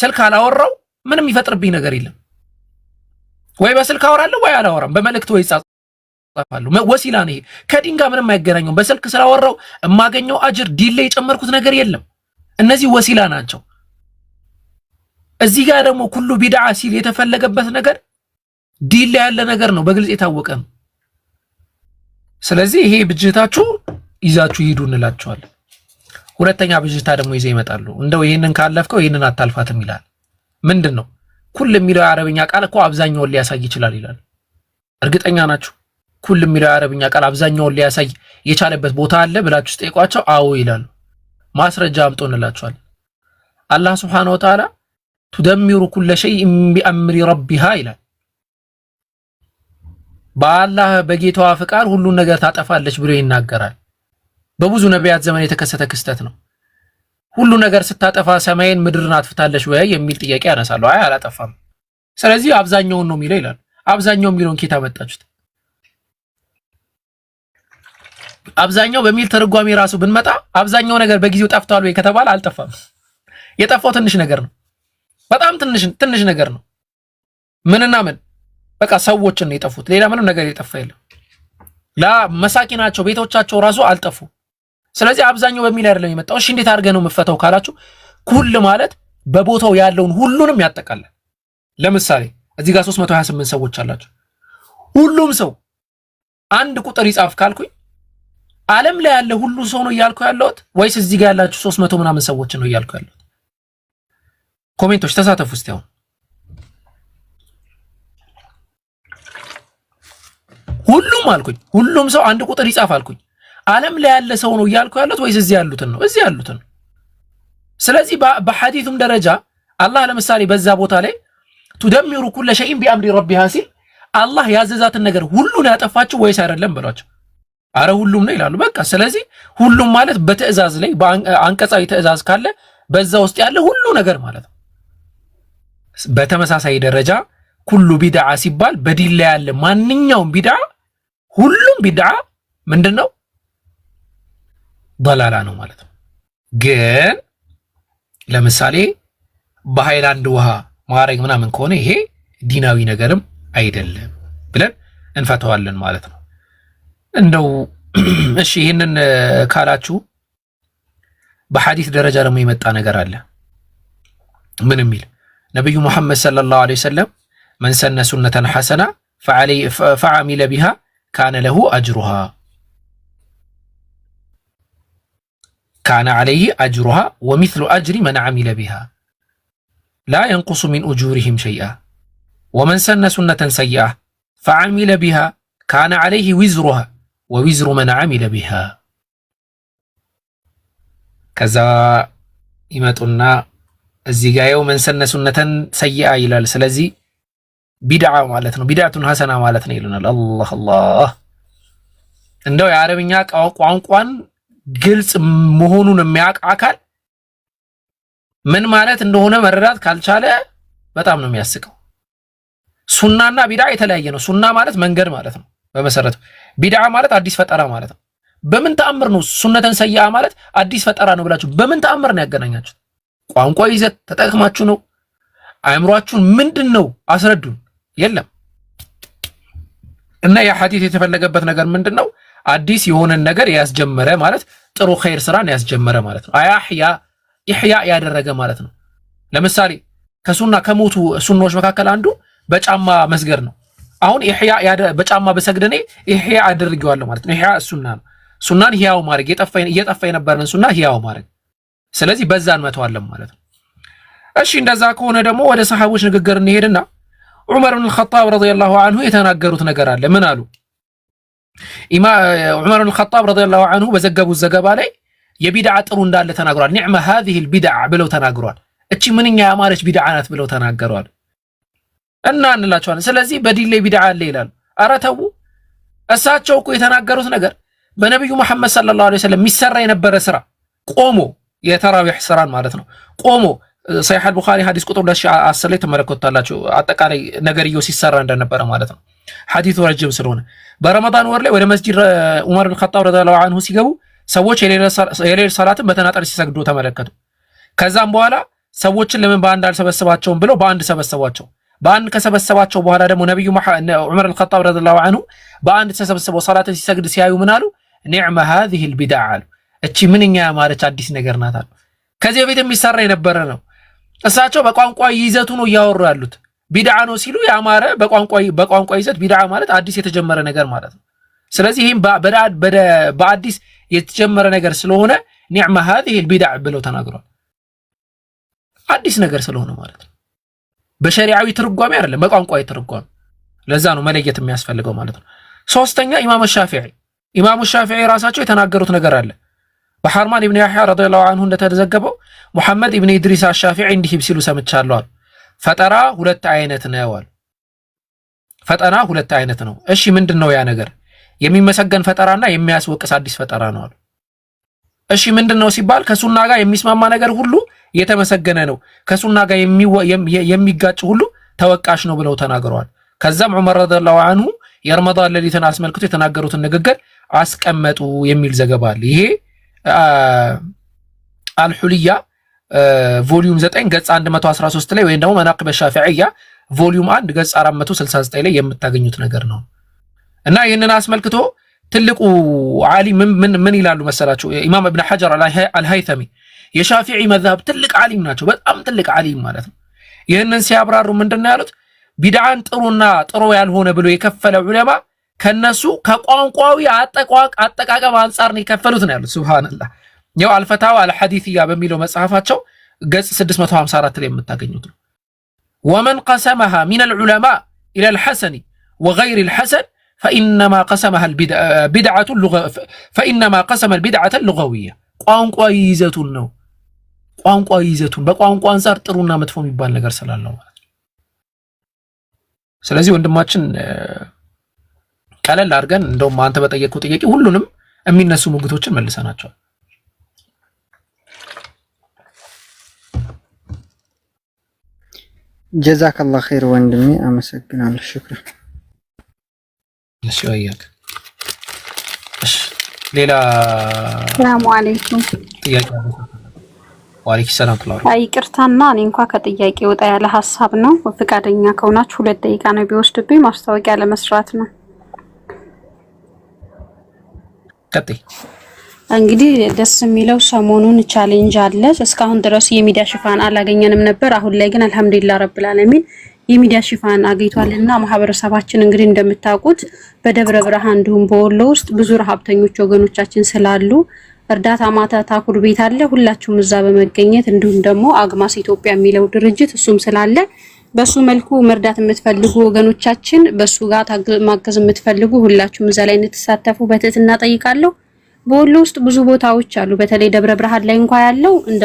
ስልክ አላወራው ምንም ይፈጥርብኝ ነገር የለም ወይ በስልክ አወራለሁ ወይ አላወራም በመልእክት ወይ ጻፋለሁ ወሲላ ነው ይሄ ከዲን ጋር ምንም አይገናኘው በስልክ ስላወራው የማገኘው አጅር ዲን ላይ የጨመርኩት ነገር የለም እነዚህ ወሲላ ናቸው እዚህ ጋር ደግሞ ሁሉ ቢድዓ ሲል የተፈለገበት ነገር ዲን ላይ ያለ ነገር ነው በግልጽ የታወቀ ነው ስለዚህ ይሄ ብጅታችሁ ይዛችሁ ሂዱ እንላችኋለን ሁለተኛ ብጅታ ደግሞ ይዘው ይመጣሉ እንደው ይሄንን ካለፍከው ይሄንን አታልፋትም ይላል ምንድነው ኩል የሚለው የአረብኛ ቃል እኮ አብዛኛውን ሊያሳይ ይችላል ይላል እርግጠኛ ናችሁ ኩል የሚለው የአረብኛ ቃል አብዛኛውን ሊያሳይ የቻለበት ቦታ አለ ብላችሁ ጠይቋቸው አዎ ይላሉ ማስረጃ አምጡ እንላችኋለን አላህ Subhanahu Wa Ta'ala تدمر كل شيء بأمر ربها ይላል በአላህ በጌታዋ ፍቃድ ሁሉን ነገር ታጠፋለች ብሎ ይናገራል በብዙ ነቢያት ዘመን የተከሰተ ክስተት ነው ሁሉ ነገር ስታጠፋ ሰማይን ምድርን አጥፍታለች ወይ የሚል ጥያቄ ያነሳሉ አይ አላጠፋም ስለዚህ አብዛኛውን ነው የሚለው ይላል አብዛኛው የሚለውን ኬታ መጣችሁት አብዛኛው በሚል ተርጓሚ ራሱ ብንመጣ አብዛኛው ነገር በጊዜው ጠፍቷል ወይ ከተባለ አልጠፋም የጠፋው ትንሽ ነገር ነው በጣም ትንሽ ነገር ነው ምንና ምን በቃ ሰዎችን ነው የጠፉት ሌላ ምንም ነገር የጠፋ የለም ላ መሳኪናቸው ቤቶቻቸው ራሱ አልጠፉ ስለዚህ አብዛኛው በሚል አይደለም የመጣው እሺ እንዴት አድርገህ ነው የምፈተው ካላችሁ ኩል ማለት በቦታው ያለውን ሁሉንም ያጠቃልላል ለምሳሌ እዚህ ጋር 328 ሰዎች አላችሁ ሁሉም ሰው አንድ ቁጥር ይጻፍ ካልኩኝ ዓለም ላይ ያለ ሁሉ ሰው ነው እያልኩ ያለሁት ወይስ እዚህ ጋር ያላችሁ 300 ምናምን ሰዎች ነው እያልኩ ያለሁት ኮሜንቶች ተሳተፉ እስቲ አሁን ሁሉም አልኩኝ ሁሉም ሰው አንድ ቁጥር ይጻፍ አልኩኝ ዓለም ላይ ያለ ሰው ነው እያልኩ ያለሁት ወይስ እዚህ ያሉትን ነው እዚህ ያሉትን ስለዚህ በሐዲሱም ደረጃ አላህ ለምሳሌ በዛ ቦታ ላይ تدمر كل شيء بأمر ربها ሲል አላህ ያዘዛትን ነገር ሁሉን ያጠፋችሁ ወይስ አይደለም ብሏቸው አረ ሁሉም ነው ይላሉ በቃ ስለዚህ ሁሉም ማለት በትዕዛዝ ላይ በአንቀጻዊ ትዕዛዝ ካለ በዛ ውስጥ ያለ ሁሉ ነገር ማለት ነው በተመሳሳይ ደረጃ ኩሉ ቢድዓ ሲባል በዲን ላይ ያለ ማንኛውም ቢድዓ ሁሉም ቢድዓ ምንድነው ضላላ ነው ማለት ነው ግን ለምሳሌ በሃይላንድ ውሃ ማረግ ምናምን ከሆነ ይሄ ዲናዊ ነገርም አይደለም ብለን እንፈተዋለን ማለት ነው እንደው እሺ ይሄንን ካላችሁ በሐዲስ ደረጃ ደግሞ የመጣ ነገር አለ ምን የሚል ነብዩ መሐመድ ሰለላሁ ዐለይሂ ወሰለም من سن سنة حسنة فعمل بها كان له أجرها كان عليه أجرها ومثل أجر من عمل بها لا ينقص من أجورهم شيئا ومن سن سنة سيئة فعمل بها كان عليه وزرها ووزر من عمل بها كذا ይመጡና እዚህ ጋር ያው መንሰነ ሱነተን ሰይአ ይላል። ስለዚህ ቢድዓ ማለት ነው፣ ቢድዓቱን ሐሰና ማለት ነው ይሉናል። አላህ አላህ። እንደው የአረብኛ ቋንቋን ግልጽ መሆኑን የሚያውቅ አካል ምን ማለት እንደሆነ መረዳት ካልቻለ በጣም ነው የሚያስቀው። ሱናና ቢድዓ የተለያየ ነው። ሱና ማለት መንገድ ማለት ነው በመሰረቱ። ቢድዓ ማለት አዲስ ፈጠራ ማለት ነው። በምን ተአምር ነው ሱነተን ሰይአ ማለት አዲስ ፈጠራ ነው ብላችሁ በምን ተአምር ነው ያገናኛችሁት? ቋንቋ ይዘት ተጠቅማችሁ ነው? አእምሯችሁን ምንድነው አስረዱን። የለም። እና ያ ሐዲስ የተፈለገበት ነገር ምንድነው? አዲስ የሆነን ነገር ያስጀመረ ማለት ጥሩ ኸይር ስራን ያስጀመረ ማለት ነው። ኢህያ ያደረገ ማለት ነው። ለምሳሌ ከሱና ከሞቱ ሱናዎች መካከል አንዱ በጫማ መስገድ ነው። አሁን ኢህያ በጫማ በሰግደኔ ኢህያ አድርጌዋለሁ ማለት ነው። ኢህያ ሱና ነው። ሱናን ህያው ማድረግ እየጠፋ የነበረን ሱና ህያው ማድረግ። ስለዚህ በዛን መተዋለም ማለት ነው። እሺ እንደዛ ከሆነ ደግሞ ወደ ሰሃቦች ንግግር እንሄድና ዑመር ኢብኑ አልኸጣብ ረዲየላሁ ዐንሁ የተናገሩት ነገር አለ። ምን አሉ? ዑመር ኢብኑ አልኸጣብ ረዲየላሁ ዐንሁ በዘገቡት ዘገባ ላይ የቢድዓ ጥሩ እንዳለ ተናግሯል። ኒዕመ ሃዚሂ አልቢድዓ ብለው ተናግሯል። እቺ ምንኛ ያማረች ቢድዓ ናት ብለው ተናግሯል። እና እንላቸዋለን ስለዚህ በዲን ላይ ቢድዓ አለ ይላሉ። ኧረ ተው። እሳቸው እኮ የተናገሩት ነገር በነብዩ መሐመድ ሰለላሁ ዐለይሂ ወሰለም የሚሰራ የነበረ ስራ ቆሞ የተራዊህ ስራን ማለት ነው ቆሞ ሰሒህ አልቡኻሪ ሐዲስ ቁጥር 2010 ላይ ተመለከቱታላችሁ። አጠቃላይ ነገርየው ሲሰራ እንደነበረ ማለት ነው። ሐዲሱ ረጅም ስለሆነ በረመዳን ወር ላይ ወደ መስጂድ ዑመር ኢብኑ ኸጣብ ረዲየላሁ ዐንሁ ሲገቡ ሰዎች የሌሊት ሰላትን በተናጠል ሲሰግዱ ተመለከቱ። ከዛም በኋላ ሰዎችን ለምን በአንድ አልሰበሰባቸውም ብለው በአንድ ሰበሰቧቸው። በአንድ ከሰበሰባቸው በኋላ ደግሞ ነብዩ ዑመር ኢብኑ ኸጣብ ረዲየላሁ ዐንሁ በአንድ ተሰብስበው ሰላትን ሲሰግድ ሲያዩ ምን አሉ? ኒዕመ ሃዚሂ አልቢድዓ አሉ። እቺ ምንኛ ያማረች አዲስ ነገር ናት አሉ። ከዚህ በፊት የሚሰራ የነበረ ነው። እሳቸው በቋንቋ ይዘቱ ነው እያወሩ ያሉት። ቢድዓ ነው ሲሉ ያማረ በቋንቋ ይዘት ቢድዓ ማለት አዲስ የተጀመረ ነገር ማለት ነው። ስለዚህ ይህም በአዲስ የተጀመረ ነገር ስለሆነ ኒዕመ ሃዚሂ አልቢድዓ ብለው ተናግሯል። አዲስ ነገር ስለሆነ ማለት ነው። በሸሪዓዊ ትርጓሜ አይደለም፣ በቋንቋዊ ትርጓሜ። ለዛ ነው መለየት የሚያስፈልገው ማለት ነው። ሶስተኛ ኢማሙ ሻፊዒ ራሳቸው የተናገሩት ነገር አለ። በሐርማን ኢብኑ ያህያ ረዲየላሁ ዐንሁ እንደተዘገበው ሙሐመድ ኢብኑ ኢድሪስ አሻፊዒ እንዲህ ሲሉ ሰምቻለሁ አሉ። ፈጠራ ሁለት አይነት ነው አሉ። ፈጠራ ሁለት አይነት ነው። እሺ ምንድነው ያ ነገር? የሚመሰገን ፈጠራና የሚያስወቅስ አዲስ ፈጠራ ነው አሉ። እሺ ምንድነው ሲባል ከሱና ጋር የሚስማማ ነገር ሁሉ የተመሰገነ ነው፣ ከሱና ጋር የሚጋጭ ሁሉ ተወቃሽ ነው ብለው ተናግረዋል። ከዛም ዑመር ረዲየላሁ ዐንሁ የረመዳን ሌሊትን አስመልክቶ የተናገሩትን ንግግር አስቀመጡ የሚል ዘገባ አለ። ይሄ አልሁልያ ቮሊዩም 9 ገጽ 113 ላይ ወይም ደግሞ መናቂብ ሻፊዒያ ቮሊዩም 1 ገጽ 469 ላይ የምታገኙት ነገር ነው። እና ይህንን አስመልክቶ ትልቁ ዓሊም ምን ይላሉ መሰላችሁ? ኢማም ኢብኑ ሐጀር አልሃይተሚ የሻፊዒ መዝሀብ ትልቅ ዓሊም ናቸው። በጣም ትልቅ ዓሊም ማለት ነው። ይህንን ሲያብራሩ ምንድነው ያሉት? ቢድዓን ጥሩና ጥሩ ያልሆነ ብሎ የከፈለ ዑለማ ከነሱ ከቋንቋዊ አጠቃቀም አንጻር ነው የከፈሉት ነው ያሉት። ሱብሃንአላህ። ያው አልፈታዋ አልሐዲሲያ በሚለው መጽሐፋቸው ገጽ 654 ላይ የምታገኙት ነው። ወመን ቀሰመሃ ሚን አልዑለማ ኢላ አልሐሰን ወገይር አልሐሰን فإنما قسمها البدعة اللغوية ቋንቋ ይዘቱን ነው። ቋንቋ ይዘቱን በቋንቋ አንፃር ጥሩና መጥፎ የሚባል ነገር ስላለው ማለት ነው። ስለዚህ ወንድማችን ቀለል አድርገን እንደውም አንተ በጠየቅኩት ጥያቄ ሁሉንም የሚነሱ ሙግቶችን መልሰናቸዋል። ጀዛከላሁ ኸይር ወንድሜ፣ አመሰግናለሁ። ሽክራን። እሺ ወያክ። እሺ ሌላ ሰላም አለይኩም ጥያቄ አለ? ወአለይኩም ሰላም ጥላው። ይቅርታና እኔ እንኳን ከጥያቄ ወጣ ያለ ሐሳብ ነው። ፍቃደኛ ከሆናችሁ 2 ደቂቃ ነው ቢወስድብኝ፣ ማስታወቂያ ለመስራት ነው። ቀጥይ። እንግዲህ ደስ የሚለው ሰሞኑን ቻሌንጅ አለ። እስካሁን ድረስ የሚዲያ ሽፋን አላገኘንም ነበር። አሁን ላይ ግን አልহামዱሊላህ ረብል ዓለሚን የሚዲያ ሽፋን አግኝቷልና ማህበረሰባችን እንግዲህ እንደምታውቁት በደብረ ብርሃን እንዲሁም በወሎ ውስጥ ብዙ ረሃብተኞች ወገኖቻችን ስላሉ እርዳታ ማታ ታኩር ቤት አለ። ሁላችሁም እዛ በመገኘት እንዲሁም ደግሞ አግማስ ኢትዮጵያ የሚለው ድርጅት እሱም ስላለ በሱ መልኩ መርዳት የምትፈልጉ ወገኖቻችን በሱ ጋር ማገዝ የምትፈልጉ ሁላችሁም እዛ ላይ እንድትሳተፉ በትህትና ጠይቃለሁ። በወሎ ውስጥ ብዙ ቦታዎች አሉ። በተለይ ደብረ ብርሃን ላይ እንኳን ያለው እንደ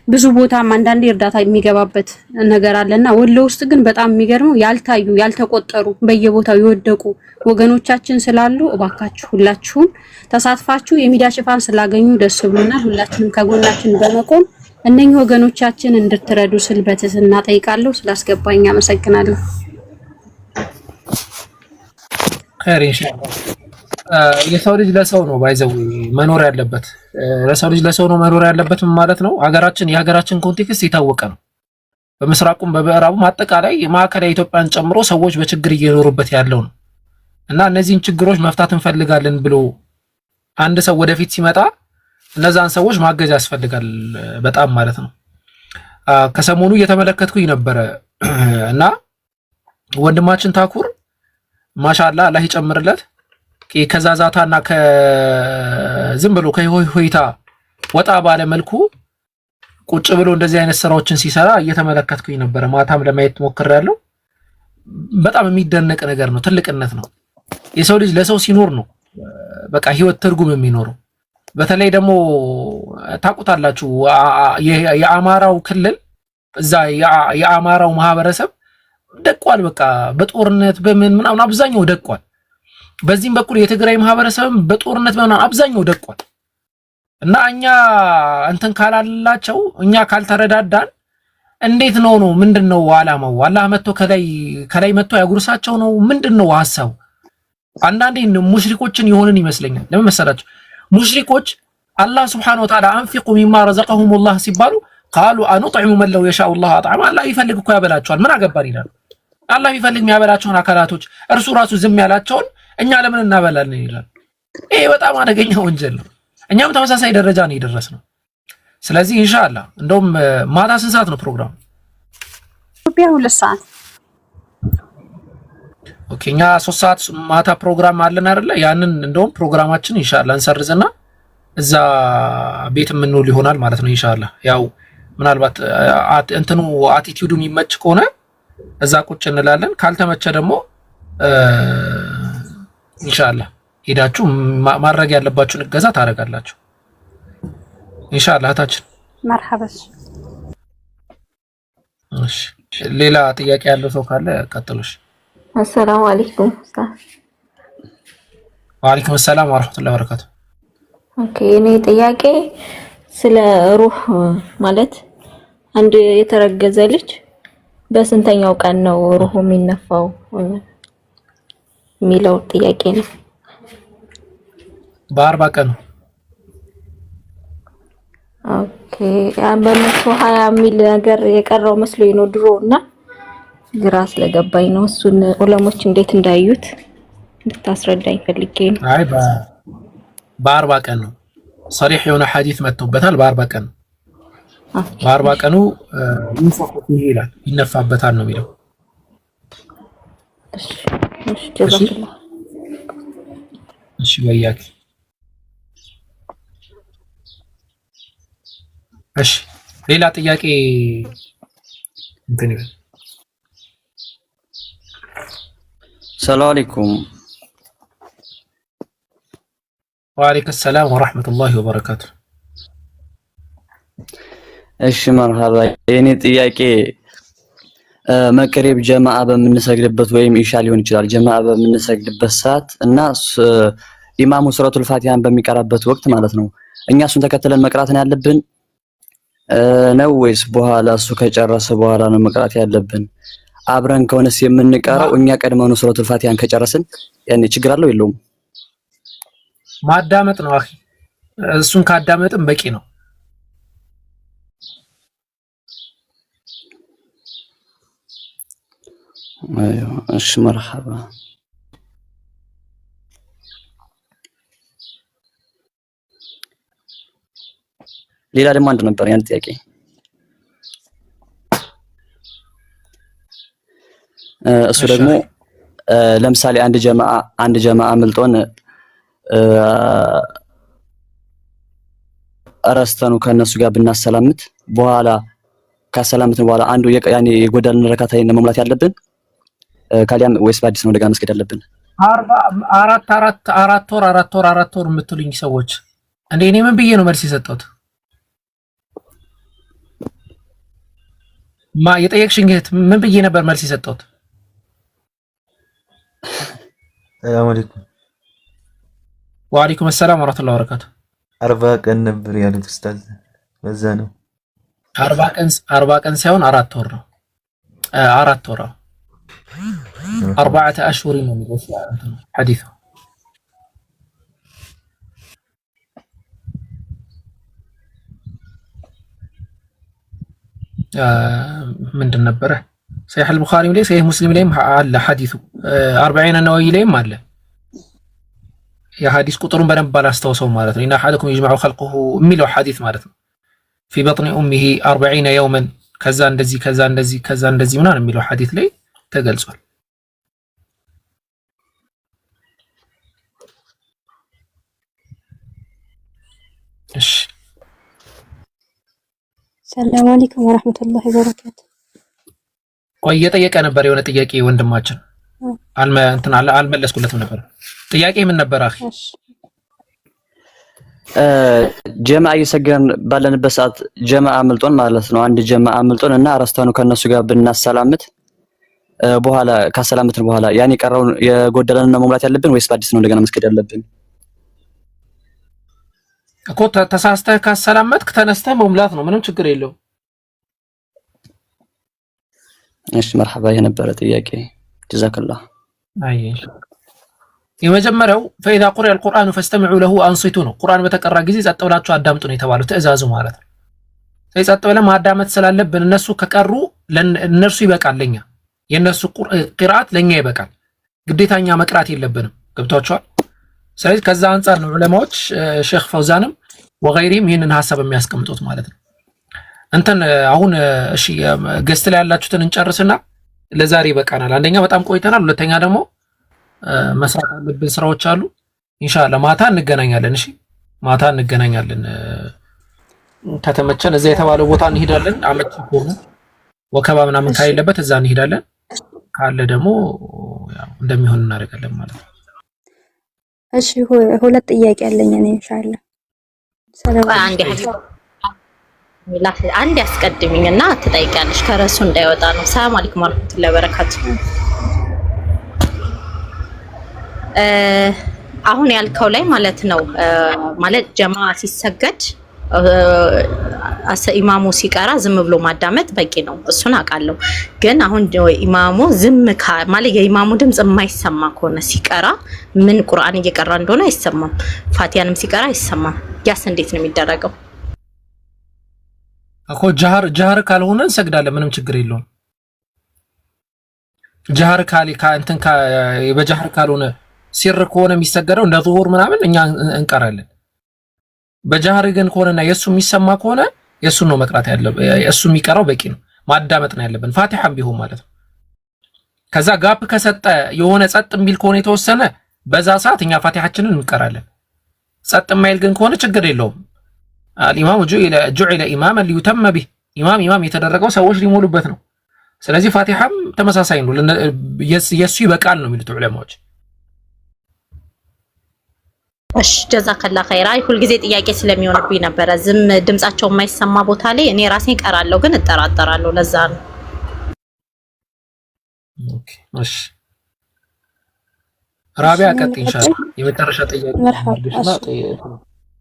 ብዙ ቦታም አንዳንዴ እርዳታ የሚገባበት ነገር አለና ወሎ ውስጥ ግን በጣም የሚገርመው ያልታዩ ያልተቆጠሩ በየቦታው የወደቁ ወገኖቻችን ስላሉ እባካችሁ ሁላችሁም ተሳትፋችሁ የሚዲያ ሽፋን ስላገኙ ደስ ብሎናል። ሁላችንም ከጎናችን በመቆም እነኚህ ወገኖቻችን እንድትረዱ ስል በትህትና ጠይቃለሁ። ስላስገባኝ አመሰግናለሁ። ኸይር የሰው ልጅ ለሰው ነው ባይዘው መኖር ያለበት። ለሰው ልጅ ለሰው ነው መኖር ያለበት ማለት ነው። የሀገራችን ኮንቴክስት የታወቀ ነው። በምስራቁም በምዕራቡም አጠቃላይ ማዕከላዊ ኢትዮጵያን ጨምሮ ሰዎች በችግር እየኖሩበት ያለው ነው እና እነዚህን ችግሮች መፍታት እንፈልጋለን ብሎ አንድ ሰው ወደፊት ሲመጣ እነዛን ሰዎች ማገዝ ያስፈልጋል በጣም ማለት ነው። ከሰሞኑ እየተመለከትኩኝ ነበረ እና ወንድማችን ታኩር ማሻአላህ አላህ ይጨምርለት ከዛዛታና ከዝም ብሎ ከሆይታ ወጣ ባለ መልኩ ቁጭ ብሎ እንደዚህ አይነት ስራዎችን ሲሰራ እየተመለከትኩኝ ነበረ። ማታም ለማየት ሞክሬያለሁ። በጣም የሚደነቅ ነገር ነው። ትልቅነት ነው። የሰው ልጅ ለሰው ሲኖር ነው በቃ ህይወት ትርጉም የሚኖረው። በተለይ ደግሞ ታውቁታላችሁ የአማራው ክልል እዛ የአማራው ማህበረሰብ ደቋል። በቃ በጦርነት በምን ምናምን አብዛኛው ደቋል። በዚህም በኩል የትግራይ ማህበረሰብም በጦርነት ምናምን አብዛኛው ደቋል እና እኛ እንትን ካላላቸው እኛ ካልተረዳዳን እንዴት ነው ምንድነው ዓላማው? አላህ መጥቶ ከላይ መጥቶ ያጉርሳቸው ነው ምንድነው ሐሳቡ? አንዳንዴ ሙሽሪኮችን ይሆንን ይመስለኛል። ለምን መሰላችሁ? ሙሽሪኮች አላህ Subhanahu Wa Ta'ala አንፊቁ ሚማ ረዘቀሁሙላህ ሲባሉ ቃሉ አንطعሙ من لو يشاء الله اطعم አላህ ይፈልግ እኮ ያበላቸዋል። ምን አገባን ይላል። አላህ ይፈልግ የሚያበላቸውን አካላቶች እርሱ ራሱ ዝም ያላቸውን እኛ ለምን እናበላለን ይላል። ይሄ በጣም አደገኛ ወንጀል ነው። እኛም ተመሳሳይ ደረጃ ነው የደረስነው። ስለዚህ ኢንሻአላህ እንደውም ማታ ስንት ሰዓት ነው ፕሮግራም? ኢትዮጵያ 2 ሰዓት። ኦኬ እኛ 3 ሰዓት ማታ ፕሮግራም አለን አይደለ? ያንን እንደውም ፕሮግራማችን ኢንሻአላህ እንሰርዝና እዛ ቤት የምንውል ይሆናል ማለት ነው ኢንሻአላህ። ያው ምናልባት እንትኑ አቲቲዩዱ የሚመች ከሆነ እዛ ቁጭ እንላለን። ካልተመቸ ደግሞ ኢንሻአላህ ሄዳችሁ ማድረግ ያለባችሁን እገዛ ታደርጋላችሁ ኢንሻአላህ። ታችን መርሐባሽ። እሺ ሌላ ጥያቄ ያለው ሰው ካለ ቀጥሉሽ። አሰላሙ አለይኩም ኡስታዝ። ወአለይኩም ሰላም ወራህመቱላሂ ወበረካቱ። ኦኬ እኔ ጥያቄ ስለ ሩህ ማለት አንድ የተረገዘ ልጅ በስንተኛው ቀን ነው ሩሁ የሚነፋው የሚለው ጥያቄ ነው። በ40 ቀን። ኦኬ በ120 የሚል ነገር የቀረው መስሎኝ ነው ድሮና ግራ ስለገባኝ ነው። እሱን ዑለሞች እንዴት እንዳዩት እንድታስረዳኝ ፈልጌ ነው። አይ በ40 ቀን ነው። صريح የሆነ ሐዲስ መጥቶበታል። በ40 ቀን በ40 ቀኑ ይንፈቁት ይላል ይነፋበታል ነው የሚለው። እሺ ጀዛከላህ። እሺ ወያክ። እሺ ሌላ ጥያቄ እንትን ይበል። ሰላም አለይኩም። ወአለይኩም ሰላም ወራህመቱላሂ ወበረካቱ። እሺ መርሐባ። የኔ ጥያቄ መቅሪብ ጀማዓ በምንሰግድበት ወይም ኢሻ ሊሆን ይችላል ጀማዓ በምንሰግድበት ሰዓት እና ኢማሙ ሱረቱል ፋቲሃን በሚቀራበት ወቅት ማለት ነው እኛ እሱን ተከትለን መቅራት ነው ያለብን ነው ወይስ በኋላ እሱ ከጨረሰ በኋላ ነው መቅራት ያለብን? አብረን ከሆነስ የምንቀራው እኛ ቀድመን ሱረቱል ፋቲሃን ከጨረስን ያኔ ችግር አለው የለውም? ማዳመጥ ነው አኺ። እሱን ካዳመጥን በቂ ነው። አይዮ እሺ መርሐባ። ሌላ ደግሞ አንድ ነበር ያን ጥያቄ እሱ ደግሞ ለምሳሌ አንድ ጀማዓ ምልጦን አረስተኑ ከነሱ ጋር ብናሰላምት በኋላ ካሰላምትን በኋላ አንዱ ያኔ የጎዳልን ረካታ መሙላት ያለብን ካሊያም ወይስ በአዲስ ነው እንደገና መስገድ ያለብን? አራት ወር የምትሉኝ ሰዎች እንዴ እኔ ምን ብዬ ነው መልስ የሰጠሁት? ማ የጠየቅሽኝ እህት ምን ብዬ ነበር መልስ የሰጠሁት? ሰላም አለይኩም። ወአለይኩም ሰላም ወራህመቱላሂ ወበረካቱ። 40 ቀን ነበር ያሉት ኡስታዝ፣ በዛ ነው 40 ቀን ሳይሆን 4 ወር ነው። 4 ወር 4 አሽሁር ነው የሚለው ሐዲሱ። ምንድን ነበረ? ሰሒህ አልቡኻሪ ላይ ሰሒህ ሙስሊም ላይም አለ ሐዲሱ 40 ነወዊ ላይም አለ። የሐዲስ ቁጥሩን በደንብ ባላስታውሰው ማለት ነው። ኢና አሐደኩም ይጅመዑ ኸልቁሁ የሚለው ሐዲስ ማለት ነው። ፊ በጥኒ ኡሚሂ 40 የውመን ከዛ እንደዚህ ከዛ እንደዚህ ከዛ እንደዚህ ምናምን የሚለው ሐዲስ ላይ ተገልጿል። እሺ ሰላም አለይኩም ወራህመቱላሂ ወበረካቱ። ቆይ እየጠየቀ ነበር የሆነ ጥያቄ ወንድማችን አልመለስኩለትም ነበር። ጥያቄ ምን ነበር አኺ? ጀማዓ እየሰገን ባለንበት ሰዓት ጀማዓ አምልጦን ማለት ነው። አንድ ጀማዓ አምልጦን እና ረስተነው ከነሱ ጋር ብናሰላምት በኋላ ካሰላምትን በኋላ ያን የቀረውን የጎደለንን ነው መሙላት ያለብን ወይስ በአዲስ ነው እንደገና መስገድ ያለብን? እኮ ተሳስተህ ካሰላመትክ ተነስተህ መሙላት ነው፣ ምንም ችግር የለውም። እሺ መርሐባ የነበረ ጥያቄ ጀዛከላህ። አይሽ የመጀመሪያው فإذا قرئ القرآن فاستمعوا له وأنصتوا ነው። ቁርአን በተቀራ ጊዜ ጸጥ ብላችሁ አዳምጡ ነው የተባለው፣ ትእዛዙ ማለት ነው። ስለዚህ ጸጥ ብለን ማዳመጥ ስላለብን እነሱ ከቀሩ እነርሱ ይበቃል፣ ለኛ የነሱ ቂራአት ለኛ ይበቃል። ግዴታኛ መቅራት የለብንም። ገብቷችኋል? ስለዚህ ከዛ አንፃር ነው ዑለማዎች ሼክ ፈውዛንም ወገይሪም ይህንን ሐሳብ የሚያስቀምጡት ማለት ነው። እንትን አሁን እሺ ገስት ላይ ያላችሁትን እንጨርስና ለዛሬ ይበቃናል። አንደኛ በጣም ቆይተናል፣ ሁለተኛ ደግሞ መስራት ያለብን ስራዎች አሉ። ኢንሻአላህ ማታ እንገናኛለን። እሺ ማታ እንገናኛለን። ከተመቸን እዛ የተባለው ቦታ እንሄዳለን። አመት ከሆነ ወከባ ምናምን ካይለበት እዛ እንሄዳለን። ካለ ደግሞ ያው እንደሚሆን እናደርጋለን ማለት ነው። እሺ ሁለት ጥያቄ አለኝ እኔ ኢንሻአላህ። ሰላም አንድ ያስቀድሚኝና ትጠይቂያለሽ ከረሱ እንዳይወጣ ነው። ሰላም አለይኩም ወራህመቱላሂ ወበረካቱ። አሁን ያልከው ላይ ማለት ነው ማለት ጀማ ሲሰገድ ኢማሙ ሲቀራ ዝም ብሎ ማዳመጥ በቂ ነው። እሱን አውቃለሁ። ግን አሁን ኢማሙ ዝም ማለት የኢማሙ ድምጽ የማይሰማ ከሆነ ሲቀራ ምን ቁርአን እየቀራ እንደሆነ አይሰማም፣ ፋቲያንም ሲቀራ አይሰማም። ያስ እንዴት ነው የሚደረገው? እኮ ጃህር ካልሆነ እንሰግዳለን፣ ምንም ችግር የለውም። ጃህር እንትን በጃህር ካልሆነ ሲር ከሆነ የሚሰገደው እንደ ዙሁር ምናምን እኛ እንቀራለን። በጃህር ግን ከሆነና የሱ የሚሰማ ከሆነ የሱን ነው መቅራት ያለብን። የሱ የሚቀራው በቂ ነው፣ ማዳመጥ ነው ያለብን፣ ፋቲሐም ቢሆን ማለት ነው። ከዛ ጋፕ ከሰጠ የሆነ ጸጥ የሚል ከሆነ የተወሰነ በዛ ሰዓት እኛ ፋቲሐችንን እንቀራለን። ጸጥ የማይል ግን ከሆነ ችግር የለውም። አልኢማሙ ጁዒለ ኢማመን ሊዩተመ ቢህ፣ ኢማም የተደረገው ሰዎች ሊሞሉበት ነው። ስለዚህ ፋቲሐም ተመሳሳይ ነው፣ የሱ ይበቃል ነው የሚሉት ዑለማዎች። እሺ ጀዛከላ ኸይራ። ሁልጊዜ ጥያቄ ስለሚሆንብኝ ነበረ ዝም ድምጻቸው የማይሰማ ቦታ ላይ እኔ ራሴ እቀራለሁ፣ ግን እጠራጠራለሁ። ለዛ ነው። ኦኬ እሺ ራቢያ ቀጥ ኢንሻአላህ የመጨረሻ ጥያቄ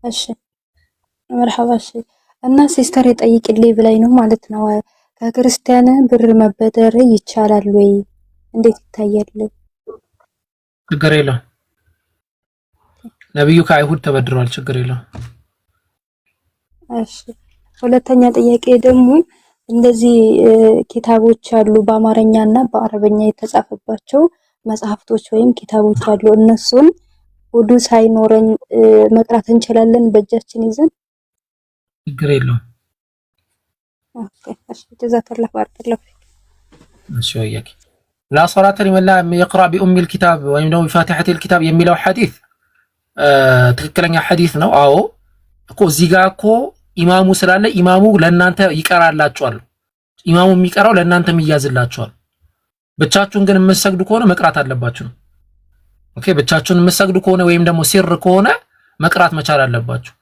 እሺ መርሐባ። እሺ እና ሲስተር የጠይቅልኝ ብላኝ ነው ማለት ነው። ከክርስቲያን ብር መበደር ይቻላል ወይ? እንዴት ይታያል? ችግር የለውም። ነብዩ ከአይሁድ ተበድረዋል፣ ችግር የለውም። እሺ ሁለተኛ ጥያቄ ደግሞ እንደዚህ ኪታቦች አሉ በአማርኛና በአረበኛ የተጻፈባቸው መጽሐፍቶች ወይም ኪታቦች አሉ። እነሱን ውዱ ሳይኖረን መቅራት እንችላለን በእጃችን ይዘን? ችግር የለውም። ኦኬ እሺ ጀዛከላህ ባረከላህ ፊክ። እሺ ወያኪ ላ ሶላተ ሊመን ላ የቅራ ቢኡሚል ኪታብ ወይም ደግሞ ቢፋቲሐቲል ኪታብ የሚለው ሐዲስ ትክክለኛ ሐዲስ ነው። አዎ እኮ እዚህ ጋር እኮ ኢማሙ ስላለ ኢማሙ ለእናንተ ይቀራላችኋል። ኢማሙ የሚቀራው ለእናንተ ይያዝላችኋል። ብቻችሁን ግን የምትሰግዱ ከሆነ መቅራት አለባችሁ ነው። ኦኬ ብቻችሁን የምትሰግዱ ከሆነ ወይም ደግሞ ሲር ከሆነ መቅራት መቻል አለባችሁ።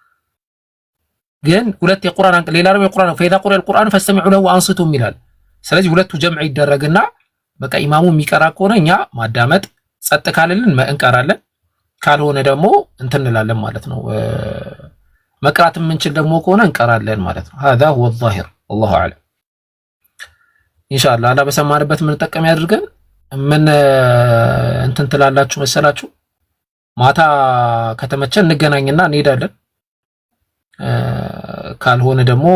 ግን ሁለት የቁርአን አንቀጽ ሌላ ደግሞ የቁርአን فإذا قرئ القرآن فاستمعوا له وأنصتوا ይላል። ስለዚህ ሁለቱ ጀምዕ ይደረግና በቃ ኢማሙ የሚቀራ ከሆነ እኛ ማዳመጥ ጸጥ ካለልን እንቀራለን ካልሆነ ደግሞ እንትን እንላለን ማለት ነው መቅራት የምንችል ደግሞ ከሆነ እንቀራለን ማለት ነው هذا هو الظاهر والله اعلم ኢንሻአላህ አላህ በሰማንበት ምን ተጠቀም ያድርገን ምን እንትን ትላላችሁ መሰላችሁ ማታ ከተመቸን እንገናኝና እንሄዳለን ካልሆነ ደግሞ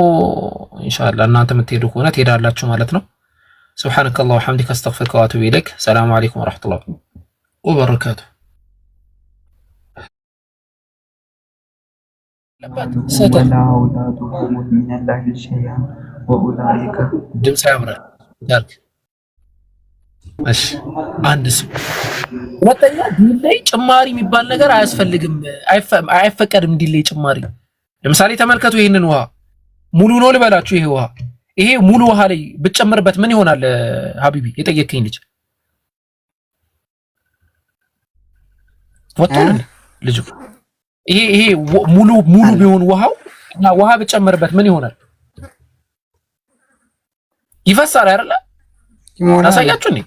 ኢንሻአላህ እናንተ የምትሄዱ ከሆነ ትሄዳላችሁ ማለት ነው سبحانك اللهم وبحمدك استغفرك واتوب اليك السلام عليكم ورحمه الله وبركاته ولا أولادهم من الله شيئا وأولئك ድምጽ ያምራል ዳርክ እሺ አንድ ሰው ወጣኛ ዲሌይ ጭማሪ የሚባል ነገር አያስፈልግም አይፈቀድም ዲሌይ ጭማሪ ለምሳሌ ተመልከቱ ይሄንን ውሃ ሙሉ ነው ልበላችሁ ይሄ ሙሉ ውሃ ላይ ብጨምርበት ምን ይሆናል ሀቢቢ የጠየከኝ ልጅ ወጣኝ ልጅ ይሄ ሙሉ ቢሆን ውሃው እና ውሃ ብጨምርበት ምን ይሆናል ይፈሳል አይደል ታሳያችሁ ነኝ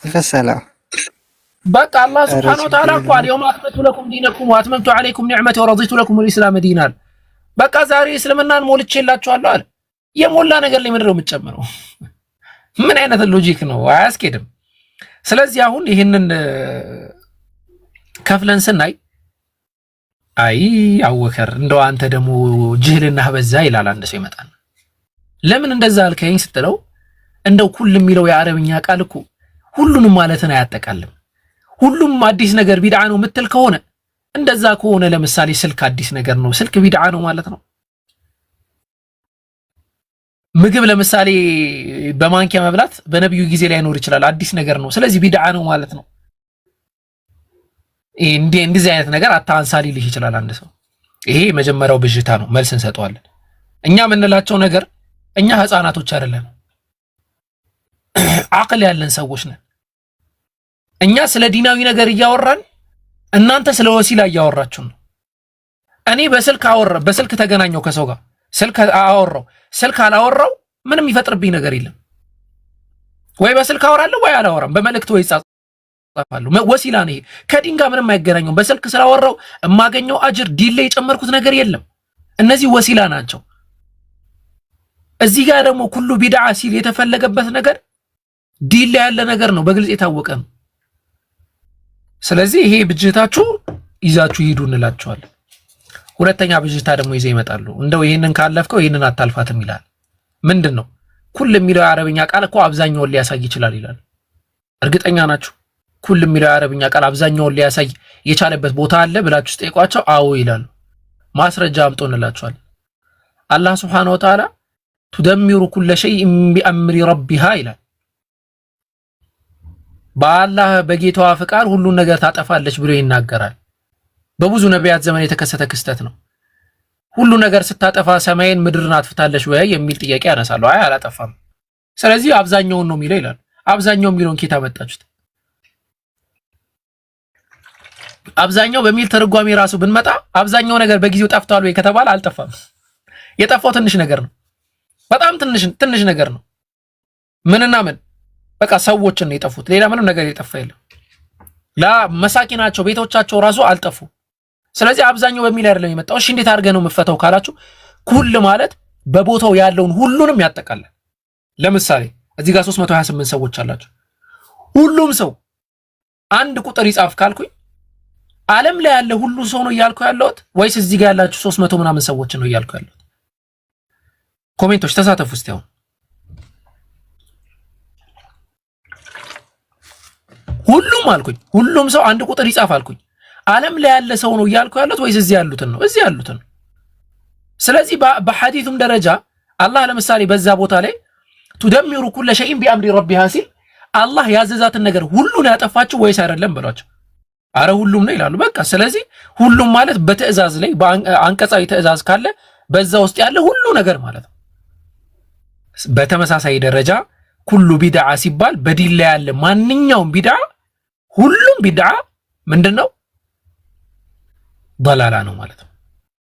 ይፈሳል በቃ አላህ Subhanahu Wa Ta'ala ቃል يوم أكملت لكم دينكم وأتممت عليكم نعمتي ورضيت لكم الإسلام دينا በቃ ዛሬ እስልምናን ሞልቼላችኋለሁ አለ የሞላ ነገር ላይ ምንድነው የምትጨምረው ምን አይነት ሎጂክ ነው አያስኬድም ስለዚህ አሁን ይሄንን ከፍለን ስናይ አይ አወከር እንደው አንተ ደሞ ጅህልና በዛ ይላል አንድ ሰው ይመጣል ለምን እንደዛ አልከኝ ስትለው እንደው ኩል የሚለው የአረብኛ ቃል እኮ ሁሉንም ማለትን አያጠቃልም ሁሉም አዲስ ነገር ቢድዓ ነው ምትል ከሆነ እንደዛ ከሆነ ለምሳሌ ስልክ አዲስ ነገር ነው ስልክ ቢድዓ ነው ማለት ነው ምግብ ለምሳሌ በማንኪያ መብላት በነብዩ ጊዜ ላይ ኖር ይችላል አዲስ ነገር ነው ስለዚህ ቢድዓ ነው ማለት ነው እንደዚህ አይነት ነገር አታንሳሊ ሊህ ይችላል አንድ ሰው ይሄ መጀመሪያው ብዥታ ነው መልስ እንሰጠዋለን እኛ ምንላቸው ነገር እኛ ህፃናቶች አይደለም አቅል ያለን ሰዎች ነን እኛ ስለ ዲናዊ ነገር እያወራን እናንተ ስለ ወሲላ እያወራችሁ ነው እኔ በስልክ ተገናኘው ከሰው ጋር ስልክ አላወራው ምንም ይፈጥርብኝ ነገር የለም ወይ በስልክ አወራለሁ ወይ አላወራም በመልእክት ወይ ጻፋለሁ ወሲላ ነው ከዲን ጋር ምንም አይገናኘው በስልክ ስላወራው የማገኘው አጅር ዲን ላይ የጨመርኩት ነገር የለም እነዚህ ወሲላ ናቸው እዚህ ጋር ደግሞ ሁሉ ቢድዓ ሲል የተፈለገበት ነገር ዲን ላይ ያለ ነገር ነው በግልጽ የታወቀ ነው ስለዚህ ይሄ ብጅታችሁ ይዛችሁ ሂዱ እንላችኋለን ሁለተኛ ብጅታ ደግሞ ይዘው ይመጣሉ እንደው ይሄንን ካለፍከው ይሄንን አታልፋትም ይላል ምንድነው ኩል የሚለው አረብኛ ቃል እኮ አብዛኛውን ሊያሳይ ይችላል ይላል እርግጠኛ ናችሁ ኩል የሚለው አረብኛ ቃል አብዛኛውን ሊያሳይ የቻለበት ቦታ አለ ብላችሁ ጠይቋቸው አዎ ይላሉ ማስረጃ አምጡ እንላችኋለን አላህ Subhanahu Wa Ta'ala تدمر كل شيء بأمر ربها ይላል በአላህ በጌታዋ ፍቃድ ሁሉን ነገር ታጠፋለች ብሎ ይናገራል በብዙ ነቢያት ዘመን የተከሰተ ክስተት ነው ሁሉ ነገር ስታጠፋ ሰማይን ምድርን አጥፍታለች ወይ የሚል ጥያቄ ያነሳሉ አይ አላጠፋም ስለዚህ አብዛኛውን ነው የሚለው ይላል አብዛኛው የሚለውን ኬታ መጣችሁት አብዛኛው በሚል ተርጓሚ ራሱ ብንመጣ አብዛኛው ነገር በጊዜው ጠፍቷል ወይ ከተባለ አልጠፋም የጠፋው ትንሽ ነገር ነው በጣም ትንሽ ነገር ነው ምንና ምን በቃ ሰዎችን ነው የጠፉት ሌላ ምንም ነገር የጠፋ የለም ላ መሳኪናቸው ቤቶቻቸው ራሱ አልጠፉ ስለዚህ አብዛኛው በሚል አይደለም የመጣው እሺ እንዴት አድርገህ ነው የምፈታው ካላችሁ ኩል ማለት በቦታው ያለውን ሁሉንም ያጠቃልላል ለምሳሌ እዚህ ጋር 328 ሰዎች አላችሁ ሁሉም ሰው አንድ ቁጥር ይጻፍ ካልኩኝ ዓለም ላይ ያለ ሁሉ ሰው ነው እያልኩ ያለሁት ወይስ እዚህ ጋር ያላችሁ 300 ምናምን ሰዎች ነው እያልኩ ያለሁት ኮሜንቶች ተሳተፉ እስቲ አሁን ሁሉም አልኩኝ ሁሉም ሰው አንድ ቁጥር ይጻፍ አልኩኝ ዓለም ላይ ያለ ሰው ነው እያልኩ ያለሁት ወይስ እዚህ ያሉትን ነው እዚህ ያሉትን ስለዚህ በሐዲሱም ደረጃ አላህ ለምሳሌ በዛ ቦታ ላይ تدمر كل شيء بأمر ربها ሲል አላህ ያዘዛትን ነገር ሁሉን ያጠፋችሁ ወይስ አይደለም ብሏቸው አረ ሁሉም ነው ይላሉ በቃ ስለዚህ ሁሉም ማለት በትዕዛዝ ላይ አንቀጻዊ ትዕዛዝ ካለ በዛ ውስጥ ያለ ሁሉ ነገር ማለት ነው በተመሳሳይ ደረጃ ኩሉ ቢድዓ ሲባል በዲን ላይ ያለ ማንኛውም ቢድዓ ሁሉም ቢድዓ ምንድነው ضلاላ ነው ማለት ነው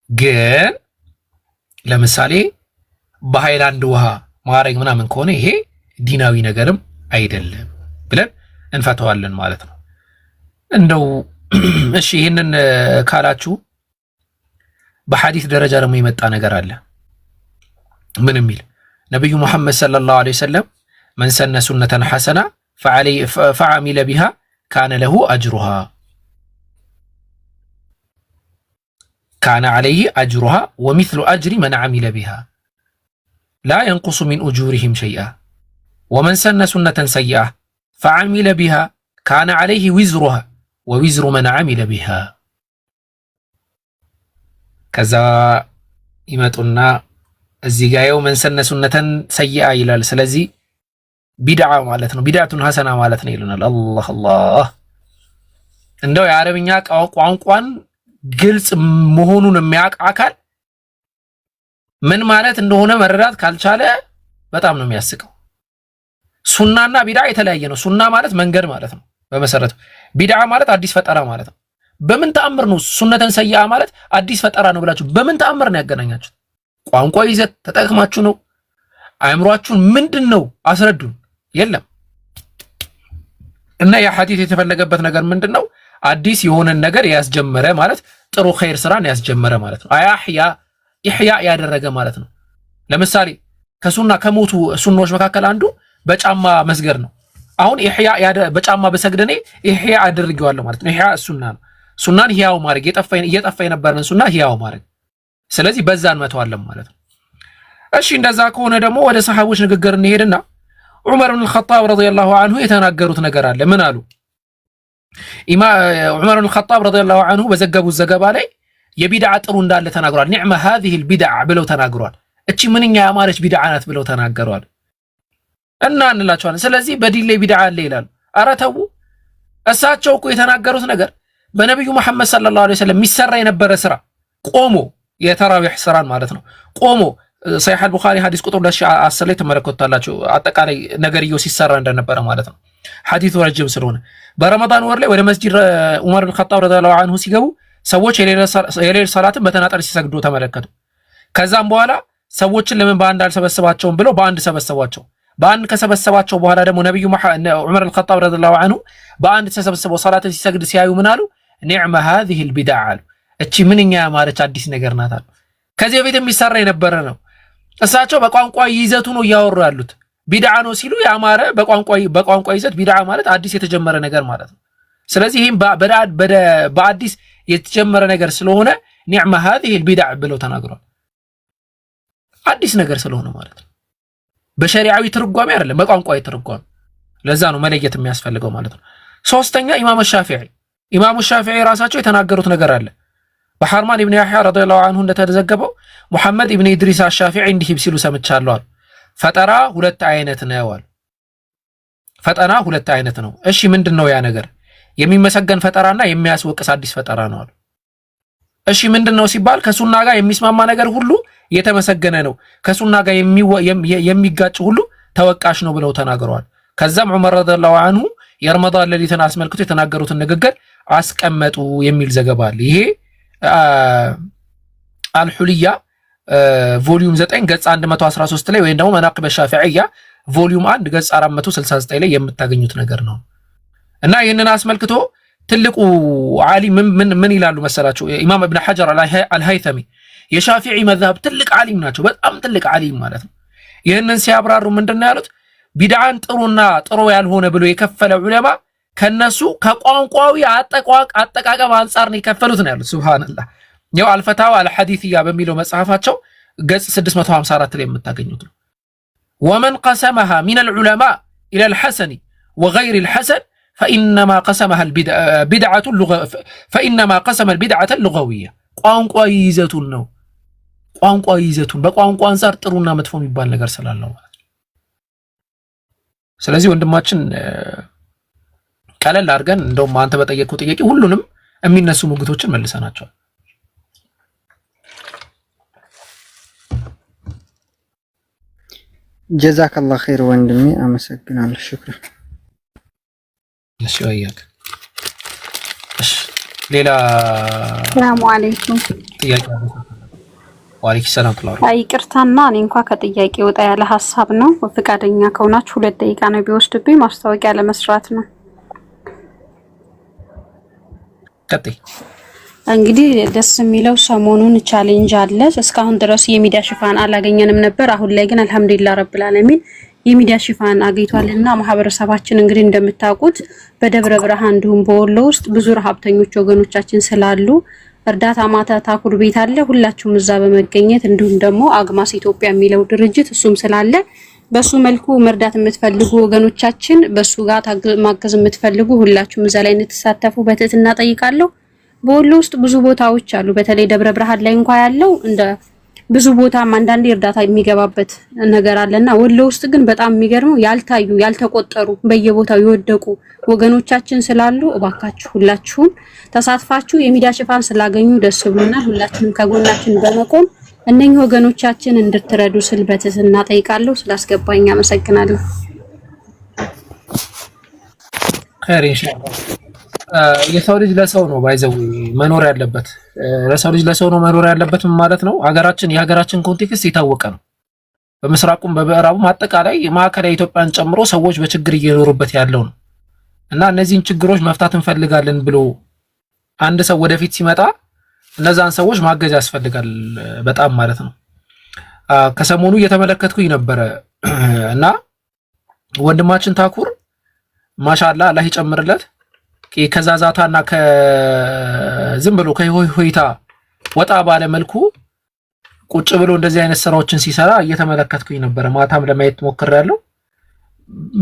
ግን ለምሳሌ በሃይላንድ ውሃ ማረግ ምናምን ከሆነ ይሄ ዲናዊ ነገርም አይደለም ብለን እንፈተዋለን ማለት ነው። እንደው እሺ ይሄንን ካላችሁ በሐዲስ ደረጃ ደግሞ የመጣ ነገር አለ። ምን የሚል ነብዩ መሐመድ ሰለላሁ ዐለይሂ ወሰለም من سن سنة حسنة فعمل بها كان له أجرها كان عليه أجرها ومثل أجر من عمل بها لا ينقص من أجورهم شيئا ومن سن سنة سيئة فعمل بها كان عليه وزرها ووزر من عمل بها كذا يمتنا الزيغايو من سن سنة سيئة إلى السلزي ቢድዓ ማለት ነው። ቢድዓቱን ሐሰና ማለት ነው ይሉናል። አላህ አላህ እንደው የአረብኛ ቋንቋን ግልጽ መሆኑን የሚያውቅ አካል ምን ማለት እንደሆነ መረዳት ካልቻለ በጣም ነው የሚያስቀው። ሱናና ቢድዓ የተለያየ ነው። ሱና ማለት መንገድ ማለት ነው በመሰረቱ። ቢድዓ ማለት አዲስ ፈጠራ ማለት ነው። በምን ተአምር ነው ሱነተን ሰይአ ማለት አዲስ ፈጠራ ነው ብላችሁ በምን ተአምር ነው ያገናኛችሁት? ቋንቋ ይዘት ተጠቅማችሁ ነው? አእምሯችሁን ምንድነው አስረዱን። የለም እና የሐዲስ የተፈለገበት ነገር ምንድነው? አዲስ የሆነን ነገር ያስጀመረ ማለት ጥሩ ኸይር ስራን ያስጀመረ ማለት ነው። ኢህያ ያደረገ ማለት ነው። ለምሳሌ ከሱና ከሞቱ ሱናዎች መካከል አንዱ በጫማ መስገድ ነው። አሁን ኢህያ በጫማ በሰግደኔ ኢህያ አድርጌዋለሁ ማለት ነው። ኢህያ ሱና ነው። ሱናን ህያው ማድረግ እየጠፋ የነበረን ሱና ህያው ማድረግ። ስለዚህ በዛን መተዋለም ማለት ነው። እሺ እንደዛ ከሆነ ደግሞ ወደ ሰሃቦች ንግግር እንሄድና ዑመር ኢብኑ አልኸጣብ ረዲየላሁ ዐንሁ የተናገሩት ነገር አለ። ምን አሉ? ዑመር ኢብኑ አልኸጣብ ረዲየላሁ ዐንሁ በዘገቡት ዘገባ ላይ የቢድዓ ጥሩ እንዳለ ተናግሯል። ኒዕመ ሃዚሂ አልቢድዓ ብለው ተናግሯል። እቺ ምንኛ ያማረች ቢድዓ ናት ብለው ተናግሯል። እና እንላቸዋለን ስለዚህ በዲን ላይ ቢድዓ አለ ይላሉ። ኧረ ተው፣ እሳቸው እኮ የተናገሩት ነገር በነብዩ መሐመድ ሰለላሁ ዐለይሂ ወሰለም የሚሰራ የነበረ ስራ ቆሞ የተራዊህ ስራን ማለት ነው ቆሞ ሰሒህ አልቡኻሪ ሐዲስ ቁጥር 210 ላይ ተመለከቱታላችሁ። አጠቃላይ ነገርየው ሲሰራ እንደነበረ ማለት ነው። ሐዲሱ ረጅም ስለሆነ በረመዳን ወር ላይ ወደ መስጂድ ዑመር ኢብኑ ኸጣብ ረዲየላሁ ዐንሁ ሲገቡ ሰዎች የሌሊት ሰላትን በተናጠል ሲሰግዱ ተመለከቱ። ከዛም በኋላ ሰዎችን ለምን በአንድ አልሰበሰባቸውም ብለው በአንድ ሰበሰቧቸው። በአንድ ከሰበሰባቸው በኋላ ደግሞ ነብዩ ዑመር ኢብኑ ኸጣብ ረዲየላሁ ዐንሁ በአንድ ተሰብስበው ሰላትን ሲሰግድ ሲያዩ ምን አሉ? ኒዕመ ሃዚሂ አልቢድዓ አሉ። እቺ ምንኛ ያማረች አዲስ ነገር ናት አሉ። ከዚህ በፊት የሚሰራ የነበረ ነው። እሳቸው በቋንቋ ይዘቱ ነው እያወሩ ያሉት። ቢድዓ ነው ሲሉ ያማረ በቋንቋ ይዘት ቢድዓ ማለት አዲስ የተጀመረ ነገር ማለት ነው። ስለዚህ ይህም በአዲስ የተጀመረ ነገር ስለሆነ ኒዕመ ሃዚሂ አልቢድዓ ብለው ተናግሯል። አዲስ ነገር ስለሆነ ማለት ነው። በሸሪዓዊ ትርጓሜ አይደለም፣ በቋንቋዊ ትርጓሜ። ለዛ ነው መለየት የሚያስፈልገው ማለት ነው። ሶስተኛ ኢማሙ ሻፊዒ ራሳቸው የተናገሩት ነገር አለ። በሐርማን ኢብኑ ያህያ ረዲየላሁ ዐንሁ እንደተዘገበው ሙሐመድ ኢብኑ ኢድሪስ አሻፊዒ እንዲህ ሲሉ ሰምቻለሁ አሉ። ፈጠራ ሁለት አይነት ነው አሉ። ፈጠራ ሁለት አይነት ነው። እሺ ምንድነው ያ ነገር? የሚመሰገን ፈጠራና የሚያስወቅስ አዲስ ፈጠራ ነው አሉ። እሺ ምንድነው ሲባል ከሱና ጋር የሚስማማ ነገር ሁሉ የተመሰገነ ነው፣ ከሱና ጋር የሚጋጭ ሁሉ ተወቃሽ ነው ብለው ተናግረዋል። ከዛም ዑመር ረዲየላሁ ዐንሁ የረመዳን ሌሊትን አስመልክቶ የተናገሩትን ንግግር አስቀመጡ የሚል ዘገባ አለ። ይሄ አልሁልያ ቮሊዩም 9 ገጽ 113 ላይ ወይም ደግሞ መናቂብ ሻፊዒያ ቮሊዩም 1 ገጽ 469 ላይ የምታገኙት ነገር ነው። እና ይህንን አስመልክቶ ትልቁ ዓሊም ምን ይላሉ መሰላችሁ? ኢማም ኢብኑ ሐጀር አልሃይተሚ የሻፊዒ መዝሀብ ትልቅ ዓሊም ናቸው። በጣም ትልቅ ዓሊም ማለት ነው። ይህንን ሲያብራሩ ምንድነው ያሉት? ቢድዓን ጥሩና ጥሩ ያልሆነ ብሎ የከፈለ ዑለማ ከነሱ ከቋንቋዊ አጠቃቀም አንጻር ነው የከፈሉት ነው ያሉት። ሱብሃንአላህ። ያው አልፈታዋ አልሐዲሲያ በሚለው መጽሐፋቸው ገጽ 654 ላይ የምታገኙት ነው። ወመን ቀሰመሃ ሚነል ዑለማ ኢለል ሐሰኒ ወገይሪ አልሐሰን ፈኢነማ ቀሰመሃ አልቢድዓተ ሉገዊያ ቋንቋዊ ይዘቱን ነው። ቋንቋዊ ይዘቱን በቋንቋ አንጻር ጥሩና መጥፎ የሚባል ነገር ስላለው ማለት ነው። ስለዚህ ወንድማችን ቀለል አድርገን እንደውም አንተ በጠየቅኩ ጥያቄ ሁሉንም የሚነሱ ሙግቶችን መልሰናቸዋል። ጀዛከላህ ኸይር ወንድሜ፣ አመሰግናለሁ። ሽክራን። እሺ ወያክ። እሺ ሌላ ሰላም አለይኩም ጥያቄ ወአለይኩም ሰላም ተላው ይቅርታና እኔ እንኳን ከጥያቄ ወጣ ያለ ሐሳብ ነው። ፈቃደኛ ከሆናችሁ 2 ደቂቃ ነው ቢወስድብኝ ማስታወቂያ ለመስራት ነው። ቀጥይ። እንግዲህ ደስ የሚለው ሰሞኑን ቻሌንጅ አለ። እስካሁን ድረስ የሚዲያ ሽፋን አላገኘንም ነበር። አሁን ላይ ግን አልহামዱሊላህ ረብል ዓለሚን የሚዲያ ሽፋን አግኝቷልና ማህበረሰባችን እንግዲህ እንደምታውቁት በደብረ ብርሃን እንዲሁም በወሎ ውስጥ ብዙ ረሃብተኞች ወገኖቻችን ስላሉ እርዳታ ማታ ታኩር ቤት አለ። ሁላችሁም እዛ በመገኘት እንዲሁም ደግሞ አግማስ ኢትዮጵያ የሚለው ድርጅት እሱም ስላለ በሱ መልኩ መርዳት የምትፈልጉ ወገኖቻችን በሱ ጋር ማገዝ የምትፈልጉ ሁላችሁም እዛ ላይ እንድትሳተፉ በትህትና ጠይቃለሁ። በወሎ ውስጥ ብዙ ቦታዎች አሉ። በተለይ ደብረ ብርሃን ላይ እንኳን ያለው እንደ ብዙ ቦታ አንዳንዴ እርዳታ የሚገባበት ነገር አለና ወሎ ውስጥ ግን በጣም የሚገርመው ያልታዩ ያልተቆጠሩ በየቦታው የወደቁ ወገኖቻችን ስላሉ እባካችሁ ሁላችሁም ተሳትፋችሁ የሚዲያ ሽፋን ስላገኙ ደስ ብሎናል። ሁላችንም ከጎናችን በመቆም እነኚህ ወገኖቻችን እንድትረዱ ስል በትህትና ጠይቃለሁ። ስላስገባኝ አመሰግናለሁ። ከሪሽ የሰው ልጅ ለሰው ነው ባይዘው መኖር ያለበት። ለሰው ልጅ ለሰው ነው መኖር ያለበት ማለት ነው። የሀገራችን ኮንቴክስት የታወቀ ነው። በምስራቁም በምዕራቡም አጠቃላይ ማዕከላዊ ኢትዮጵያን ጨምሮ ሰዎች በችግር እየኖሩበት ያለው ነው እና እነዚህን ችግሮች መፍታት እንፈልጋለን ብሎ አንድ ሰው ወደፊት ሲመጣ እነዛን ሰዎች ማገዝ ያስፈልጋል በጣም ማለት ነው። ከሰሞኑ እየተመለከትኩኝ ነበረ እና ወንድማችን ታኩር ማሻአላ አላህ ይጨምርለት ከዛዛታና ከዝም ብሎ ከሆይታ ወጣ ባለ መልኩ ቁጭ ብሎ እንደዚህ አይነት ስራዎችን ሲሰራ እየተመለከትኩኝ ነበር። ማታም ለማየት ሞክሬያለሁ።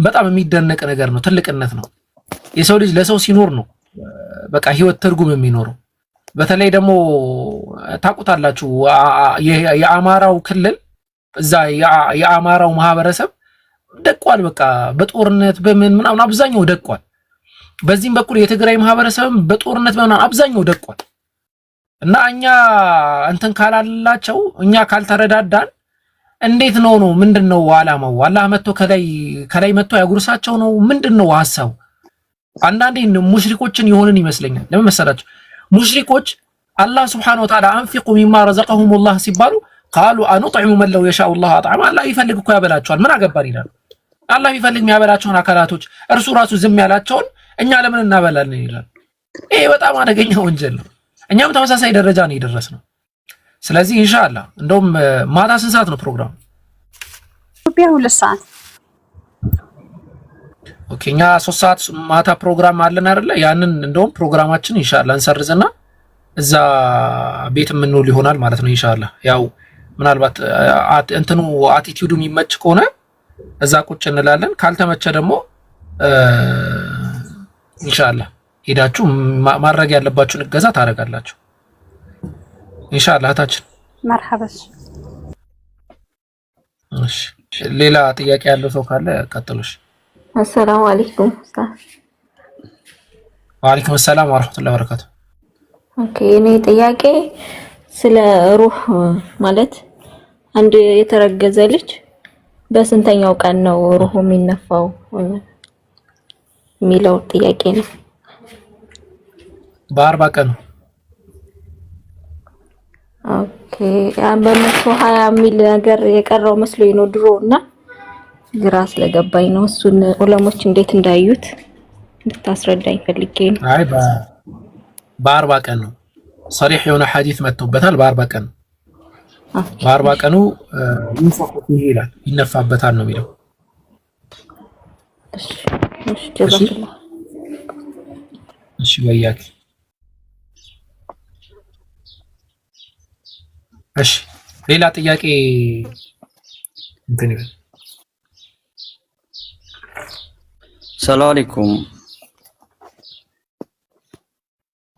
በጣም የሚደነቅ ነገር ነው። ትልቅነት ነው። የሰው ልጅ ለሰው ሲኖር ነው በቃ ህይወት ትርጉም የሚኖረው። በተለይ ደግሞ ታውቁታላችሁ የአማራው ክልል እዛ የአማራው ማህበረሰብ ደቋል። በቃ በጦርነት በምን ምናምን አብዛኛው ደቋል። በዚህም በኩል የትግራይ ማህበረሰብ በጦርነት ምናምን አብዛኛው ደቋል። እና እኛ እንትን ካላላቸው እኛ ካልተረዳዳን እንዴት ነው ምንድነው ዓላማው? አላህ መጥቶ ከላይ መጥቶ ያጉርሳቸው ነው ምንድነው ሐሳቡ? አንዳንዴ ሙሽሪኮችን ይሆንን ይመስለኛል። ለምን መሰላችሁ? ሙሽሪኮች አላህ Subhanahu Wa Ta'ala አንፊቁ ሚማ ረዘቀሁሙላህ ሲባሉ قالوا انطعم من لو يشاء الله اطعم አላህ ይፈልግ እኮ ያበላቸዋል። ምን አገባን ይላል። አላህ ይፈልግ የሚያበላቸውን አካላቶች እርሱ ራሱ ዝም ያላቸውን እኛ ለምን እናበላለን ይላል። ይሄ በጣም አደገኛ ወንጀል ነው። እኛም ተመሳሳይ ደረጃ ነው የደረስነው። ስለዚህ ኢንሻአላህ እንደውም ማታ ስንት ሰዓት ነው ፕሮግራም? ኢትዮጵያ 2 ሰዓት። ኦኬ እኛ 3 ሰዓት ማታ ፕሮግራም አለን አይደለ? ያንን እንደውም ፕሮግራማችን ኢንሻአላህ እንሰርዝና እዛ ቤት የምንውል ይሆናል ማለት ነው ኢንሻአላህ። ያው ምናልባት እንትኑ አቲቲዩዱ የሚመች ከሆነ እዛ ቁጭ እንላለን። ካልተመቸ ደግሞ ኢንሻአላህ ሄዳችሁ ማድረግ ያለባችሁን እገዛ ታደርጋላችሁ ኢንሻአላህ። ታችን መርሐባሽ። እሺ ሌላ ጥያቄ ያለው ሰው ካለ ቀጥሉሽ። አሰላሙ አለይኩም ኡስታዝ። ወአለይኩም ሰላም ወራህመቱላሂ ወበረካቱ። ኦኬ እኔ ጥያቄ ስለ ሩህ ማለት አንድ የተረገዘ ልጅ በስንተኛው ቀን ነው ሩሁ የሚነፋው የሚለው ጥያቄ ነው። በ40 ቀን። ኦኬ በመቶ 20 የሚል ነገር የቀረው መስሎኝ ነው ድሮና ግራ ስለገባኝ ነው። እሱን ዑለሞች እንዴት እንዳዩት እንድታስረዳኝ ፈልጌ ነው። አይ በ40 ቀን ነው صريح የሆነ ሐዲስ መጥቶበታል። በ40 ቀን በ40 ቀኑ ይላል ይነፋበታል ነው የሚለው። እሺ ጀዛከላህ። እሺ ወያክ። እሺ ሌላ ጥያቄ እንትን ይበል። ሰላም አለይኩም።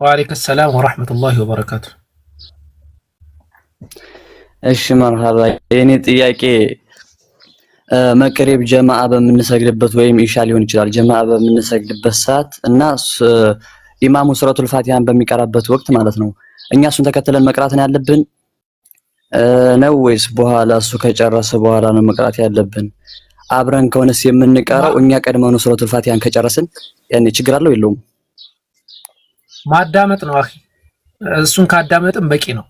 ወአለይኩም ሰላም ወራህመቱላሂ ወበረካቱ። እሺ መርሃባ። የኔ ጥያቄ መቅሪብ ጀማዓ በምንሰግድበት ወይም ኢሻ ሊሆን ይችላል ጀማዓ በምንሰግድበት ሰዓት እና ኢማሙ ሱረቱል ፋቲሃን በሚቀራበት ወቅት ማለት ነው እኛ እሱን ተከትለን መቅራት ነው ያለብን ነው ወይስ በኋላ እሱ ከጨረሰ በኋላ ነው መቅራት ያለብን? አብረን ከሆነስ የምንቀራው እኛ ቀድመን ሱረቱል ፋቲሃን ከጨረስን ያኔ ችግር አለው የለውም? ማዳመጥ ነው አኺ። እሱን ካዳመጥን በቂ ነው።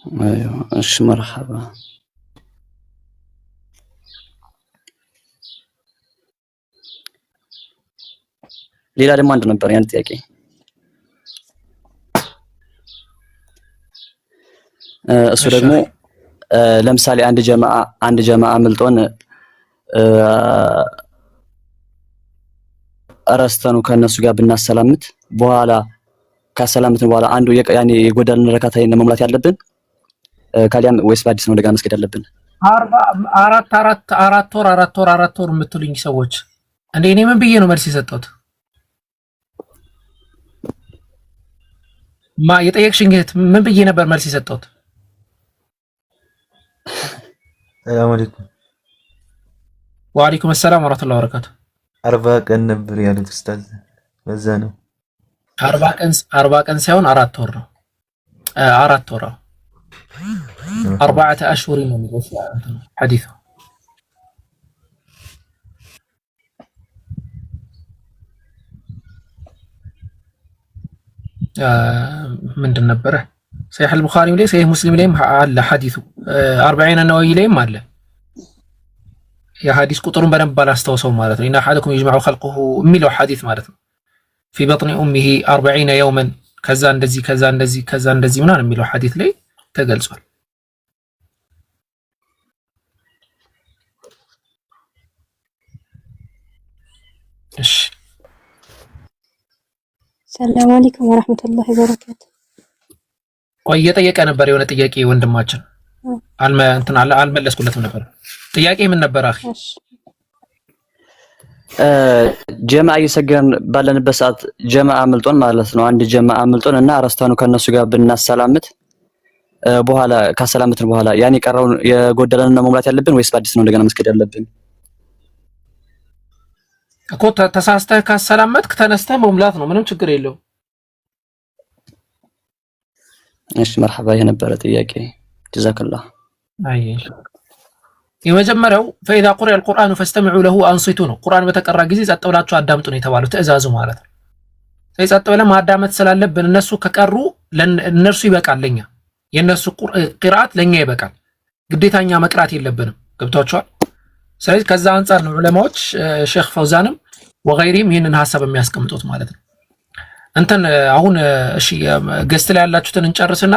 ايوه እሺ مرحبا ሌላ ደግሞ አንድ ነበር ያን ጥያቄ እሱ ደግሞ ለምሳሌ አንድ ጀማዓ አምልጦን አራስተኑ ከነሱ ጋር ብናሰላምት በኋላ ካሰላምትን በኋላ አንዱ ያኔ የጎዳልን ረካታይን መሙላት ያለብን ካሊያም ወይስ በአዲስ ነው እንደገና መስገድ ያለብን? አራት ወር የምትሉኝ ሰዎች እንዴ እኔ ምን ብዬ ነው መልስ የሰጠሁት? ማ የጠየቅሽኝ ምን ብዬ ነበር መልስ የሰጠሁት? ሰላም አለይኩም። ወአለይኩም ሰላም ወራህመቱላሂ ወበረካቱ። 40 ቀን ነበር ያሉት ኡስታዝ በዛ ነው 40 ቀን ሳይሆን 4 ወር ነው 4 ወር 4 አሽሁር ነው የሚለው ሐዲሱ ምንድን ነበረ ሰሒህ አልቡኻሪ ላይ ሰሒህ ሙስሊም ላይም አለ ሐዲሱ 40 ነዋዊ ላይም አለ የሐዲስ ቁጥሩን በደንብ ባላስታውሰው ማለት ነው እና ሐደኩም ይجمع خلقه የሚለው ሐዲስ ማለት ነው في بطن امه 40 يوما ከዛ እንደዚህ ምናምን የሚለው ሐዲስ ላይ ተገልጿል እሺ ሰላም አለይኩም ወራህመቱላሂ ወበረካቱ ቆይ እየጠየቀ ነበር የሆነ ጥያቄ ወንድማችን አልመለስኩለትም ነበር ጥያቄ ምን ነበር አኺ ጀማዓ እየሰገን ባለንበት ሰዓት ጀማዓ አምልጦን ማለት ነው አንድ ጀማዓ አምልጦን እና አረስታኑ ከነሱ ጋር ብናሰላምት በኋላ ካሰላምትን በኋላ ያኔ ቀረውን የጎደለንን ነው መሙላት ያለብን ወይስ በአዲስ ነው እንደገና መስገድ ያለብን? እኮ ተሳስተህ ካሰላመትክ ተነስተህ መሙላት ነው ምንም ችግር የለው እሺ መርሐባ የነበረ ጥያቄ ጀዛከላህ አይሽ የመጀመሪያው فإذا قرئ القرآن فاستمعوا له وأنصتوا ነው ቁርአን በተቀራ ጊዜ ጸጥ ብላችሁ አዳምጡ ነው የተባለው ትእዛዙ ማለት ነው ስለዚህ ጸጥ ብለን ማዳመጥ ስላለብን እነሱ ከቀሩ ለነርሱ ይበቃልኛ የነሱ ቂራአት ለኛ ይበቃል ግዴታኛ መቅራት የለብንም ገብቷችኋል ስለዚህ ከዛ አንፃር ነው ዑለማዎች ሼክ ፈውዛንም ወገይሪም ይሄንን ሐሳብ የሚያስቀምጡት ማለት ነው እንትን አሁን እሺ ገስት ላይ ያላችሁትን እንጨርስና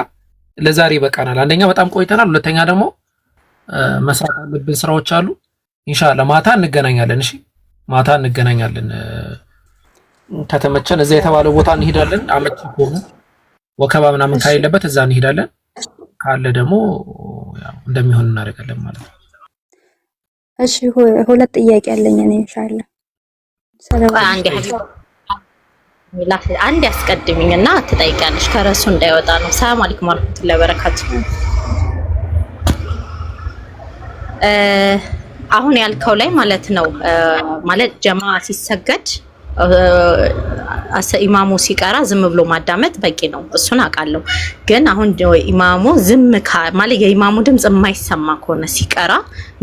ለዛሬ ይበቃናል አንደኛ በጣም ቆይተናል ሁለተኛ ደግሞ መስራት ያለብን ስራዎች አሉ ኢንሻአላህ ማታ እንገናኛለን እሺ ማታ እንገናኛለን ከተመቸን እዛ የተባለው ቦታ እንሄዳለን አመቺ ከሆነ ወከባ ምናምን ካይለበት እዛ እንሄዳለን ካለ ደግሞ ያው እንደሚሆን እናደርጋለን ማለት ነው እሺ ሁለት ጥያቄ አለኝ እኔ ኢንሻአላህ ሰላም አንድ ያስቀድሚኝና ትጠይቃለሽ ከረሱ እንዳይወጣ ነው ሰላም አለይኩም ወራህመቱላሂ ወበረካቱ አሁን ያልከው ላይ ማለት ነው ማለት ጀማዓ ሲሰገድ ኢማሙ ሲቀራ ዝም ብሎ ማዳመጥ በቂ ነው እሱን አውቃለሁ ግን አሁን ኢማሙ ዝም ማለት የኢማሙ ድምጽ የማይሰማ ከሆነ ሲቀራ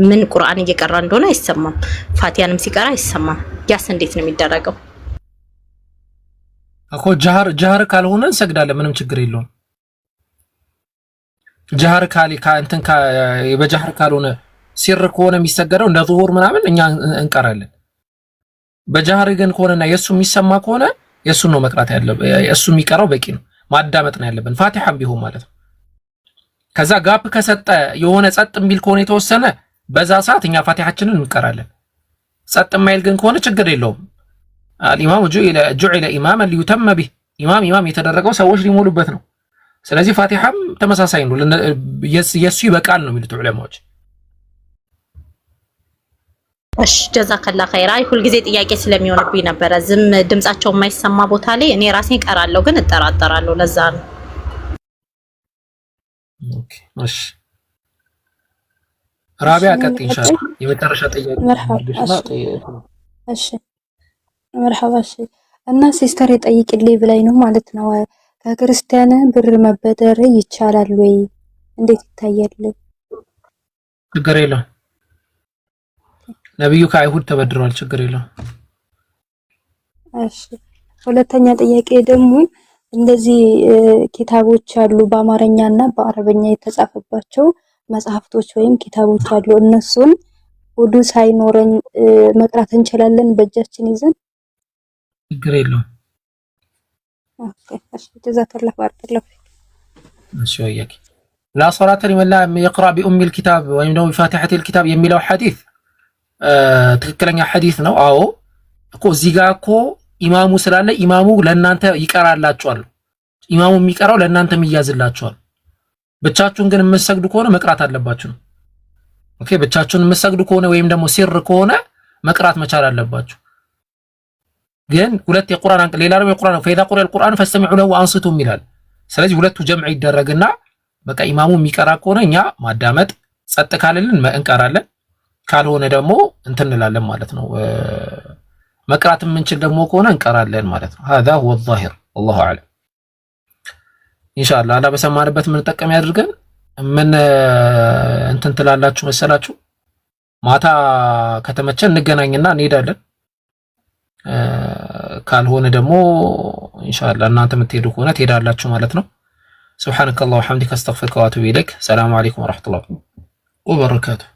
ምን ቁርአን እየቀራ እንደሆነ አይሰማም ፋቲያንም ሲቀራ አይሰማም ያስ እንዴት ነው የሚደረገው እኮ ጃህር ካልሆነ እንሰግዳለን ምንም ችግር የለውም ጃህር እንትን በጃህር ካልሆነ ሲር ከሆነ የሚሰገደው እንደ ዙሁር ምናምን እኛ እንቀራለን በጃህር ግን ከሆነና የሱ የሚሰማ ከሆነ የሱ ነው መቅራት ያለበት የሱ የሚቀራው በቂ ነው ማዳመጥ ነው ያለብን ፋቲሐም ቢሆን ማለት ነው ከዛ ጋፕ ከሰጠ የሆነ ጸጥ የሚል ከሆነ የተወሰነ በዛ ሰዓት እኛ ፋቲሐችንን እንቀራለን ጸጥ የማይል ግን ከሆነ ችግር የለውም الامام جعل اماما ليتم به ኢማም የተደረገው ሰዎች ሊሞሉበት ነው ስለዚህ ፋቲሐም ተመሳሳይ ነው የሱ ይበቃል ነው የሚሉት ዑለማዎች እሺ ጀዛከላ ኸይራ ሁሉ ጊዜ ጥያቄ ስለሚሆንብኝ ነበር ዝም ድምጻቸው የማይሰማ ቦታ ላይ እኔ ራሴን እቀራለሁ ግን እጠራጠራለሁ ለዛ ነው ኦኬ እሺ ራቢያ ቀጥ ኢንሻአላህ የመጨረሻ ጥያቄ እሺ መርሐባ እሺ እና ሲስተር የጠይቅልኝ ብላይ ነው ማለት ነው ከክርስቲያን ብር መበደር ይቻላል ወይ እንዴት ይታያል ችግር የለውም ነብዩ ከአይሁድ ተበድረዋል ችግር የለውም እሺ ሁለተኛ ጥያቄ ደግሞ እንደዚህ ኪታቦች አሉ በአማርኛና በአረበኛ የተጻፈባቸው መጽሐፍቶች ወይም ኪታቦች አሉ። እነሱን ውዱ ሳይኖረን መቅራት እንችላለን በእጃችን ይዘን? ችግር የለውም። ኦኬ እሺ ጀዛከላህ ባረከላህ። እሺ ወያኪ ላ ሶላተ ሊመን ላ የቅራ ቢኡሚ ልኪታብ ወይም ደግሞ ቢፋቲሐቲ ልኪታብ የሚለው ሐዲስ ትክክለኛ ሐዲስ ነው። አዎ እኮ እዚህ ጋር እኮ ኢማሙ ስላለ ኢማሙ ለእናንተ ይቀራላችኋል። ኢማሙ የሚቀራው ለእናንተ የሚያዝላችኋል። ብቻችሁን ግን የምትሰግዱ ከሆነ መቅራት አለባችሁ ነው። ኦኬ ብቻችሁን የምትሰግዱ ከሆነ ወይም ደግሞ ሲር ከሆነ መቅራት መቻል አለባችሁ። ግን ሁለት የቁርአን አንቀጽ ሌላ ደግሞ የቁርአን ፈኢዛ ቁሪአ አልቁርአን ፈስተሚዑ ለሁ ወአንሲቱ ይላል። ስለዚህ ሁለቱ ጀምዕ ይደረግና በቃ ኢማሙ የሚቀራ ከሆነ እኛ ማዳመጥ ጸጥ ካለልን እንቀራለን፣ ካልሆነ ደግሞ እንትን እንላለን ማለት ነው። መቅራት የምንችል ደግሞ ከሆነ እንቀራለን ማለት ነው። هذا هو الظاهر والله اعلم ኢንሻአላህ። አላ በሰማንበት ምን ተጠቀም ያድርገን። ምን እንትን ትላላችሁ መሰላችሁ? ማታ ከተመቸን እንገናኝና እንሄዳለን። ካልሆነ ደግሞ ኢንሻአላህ እናንተ የምትሄዱ ከሆነ ትሄዳላችሁ ማለት ነው። سبحانك اللهم وبحمدك استغفرك واتوب اليك. السلام عليكم ورحمه الله وبركاته.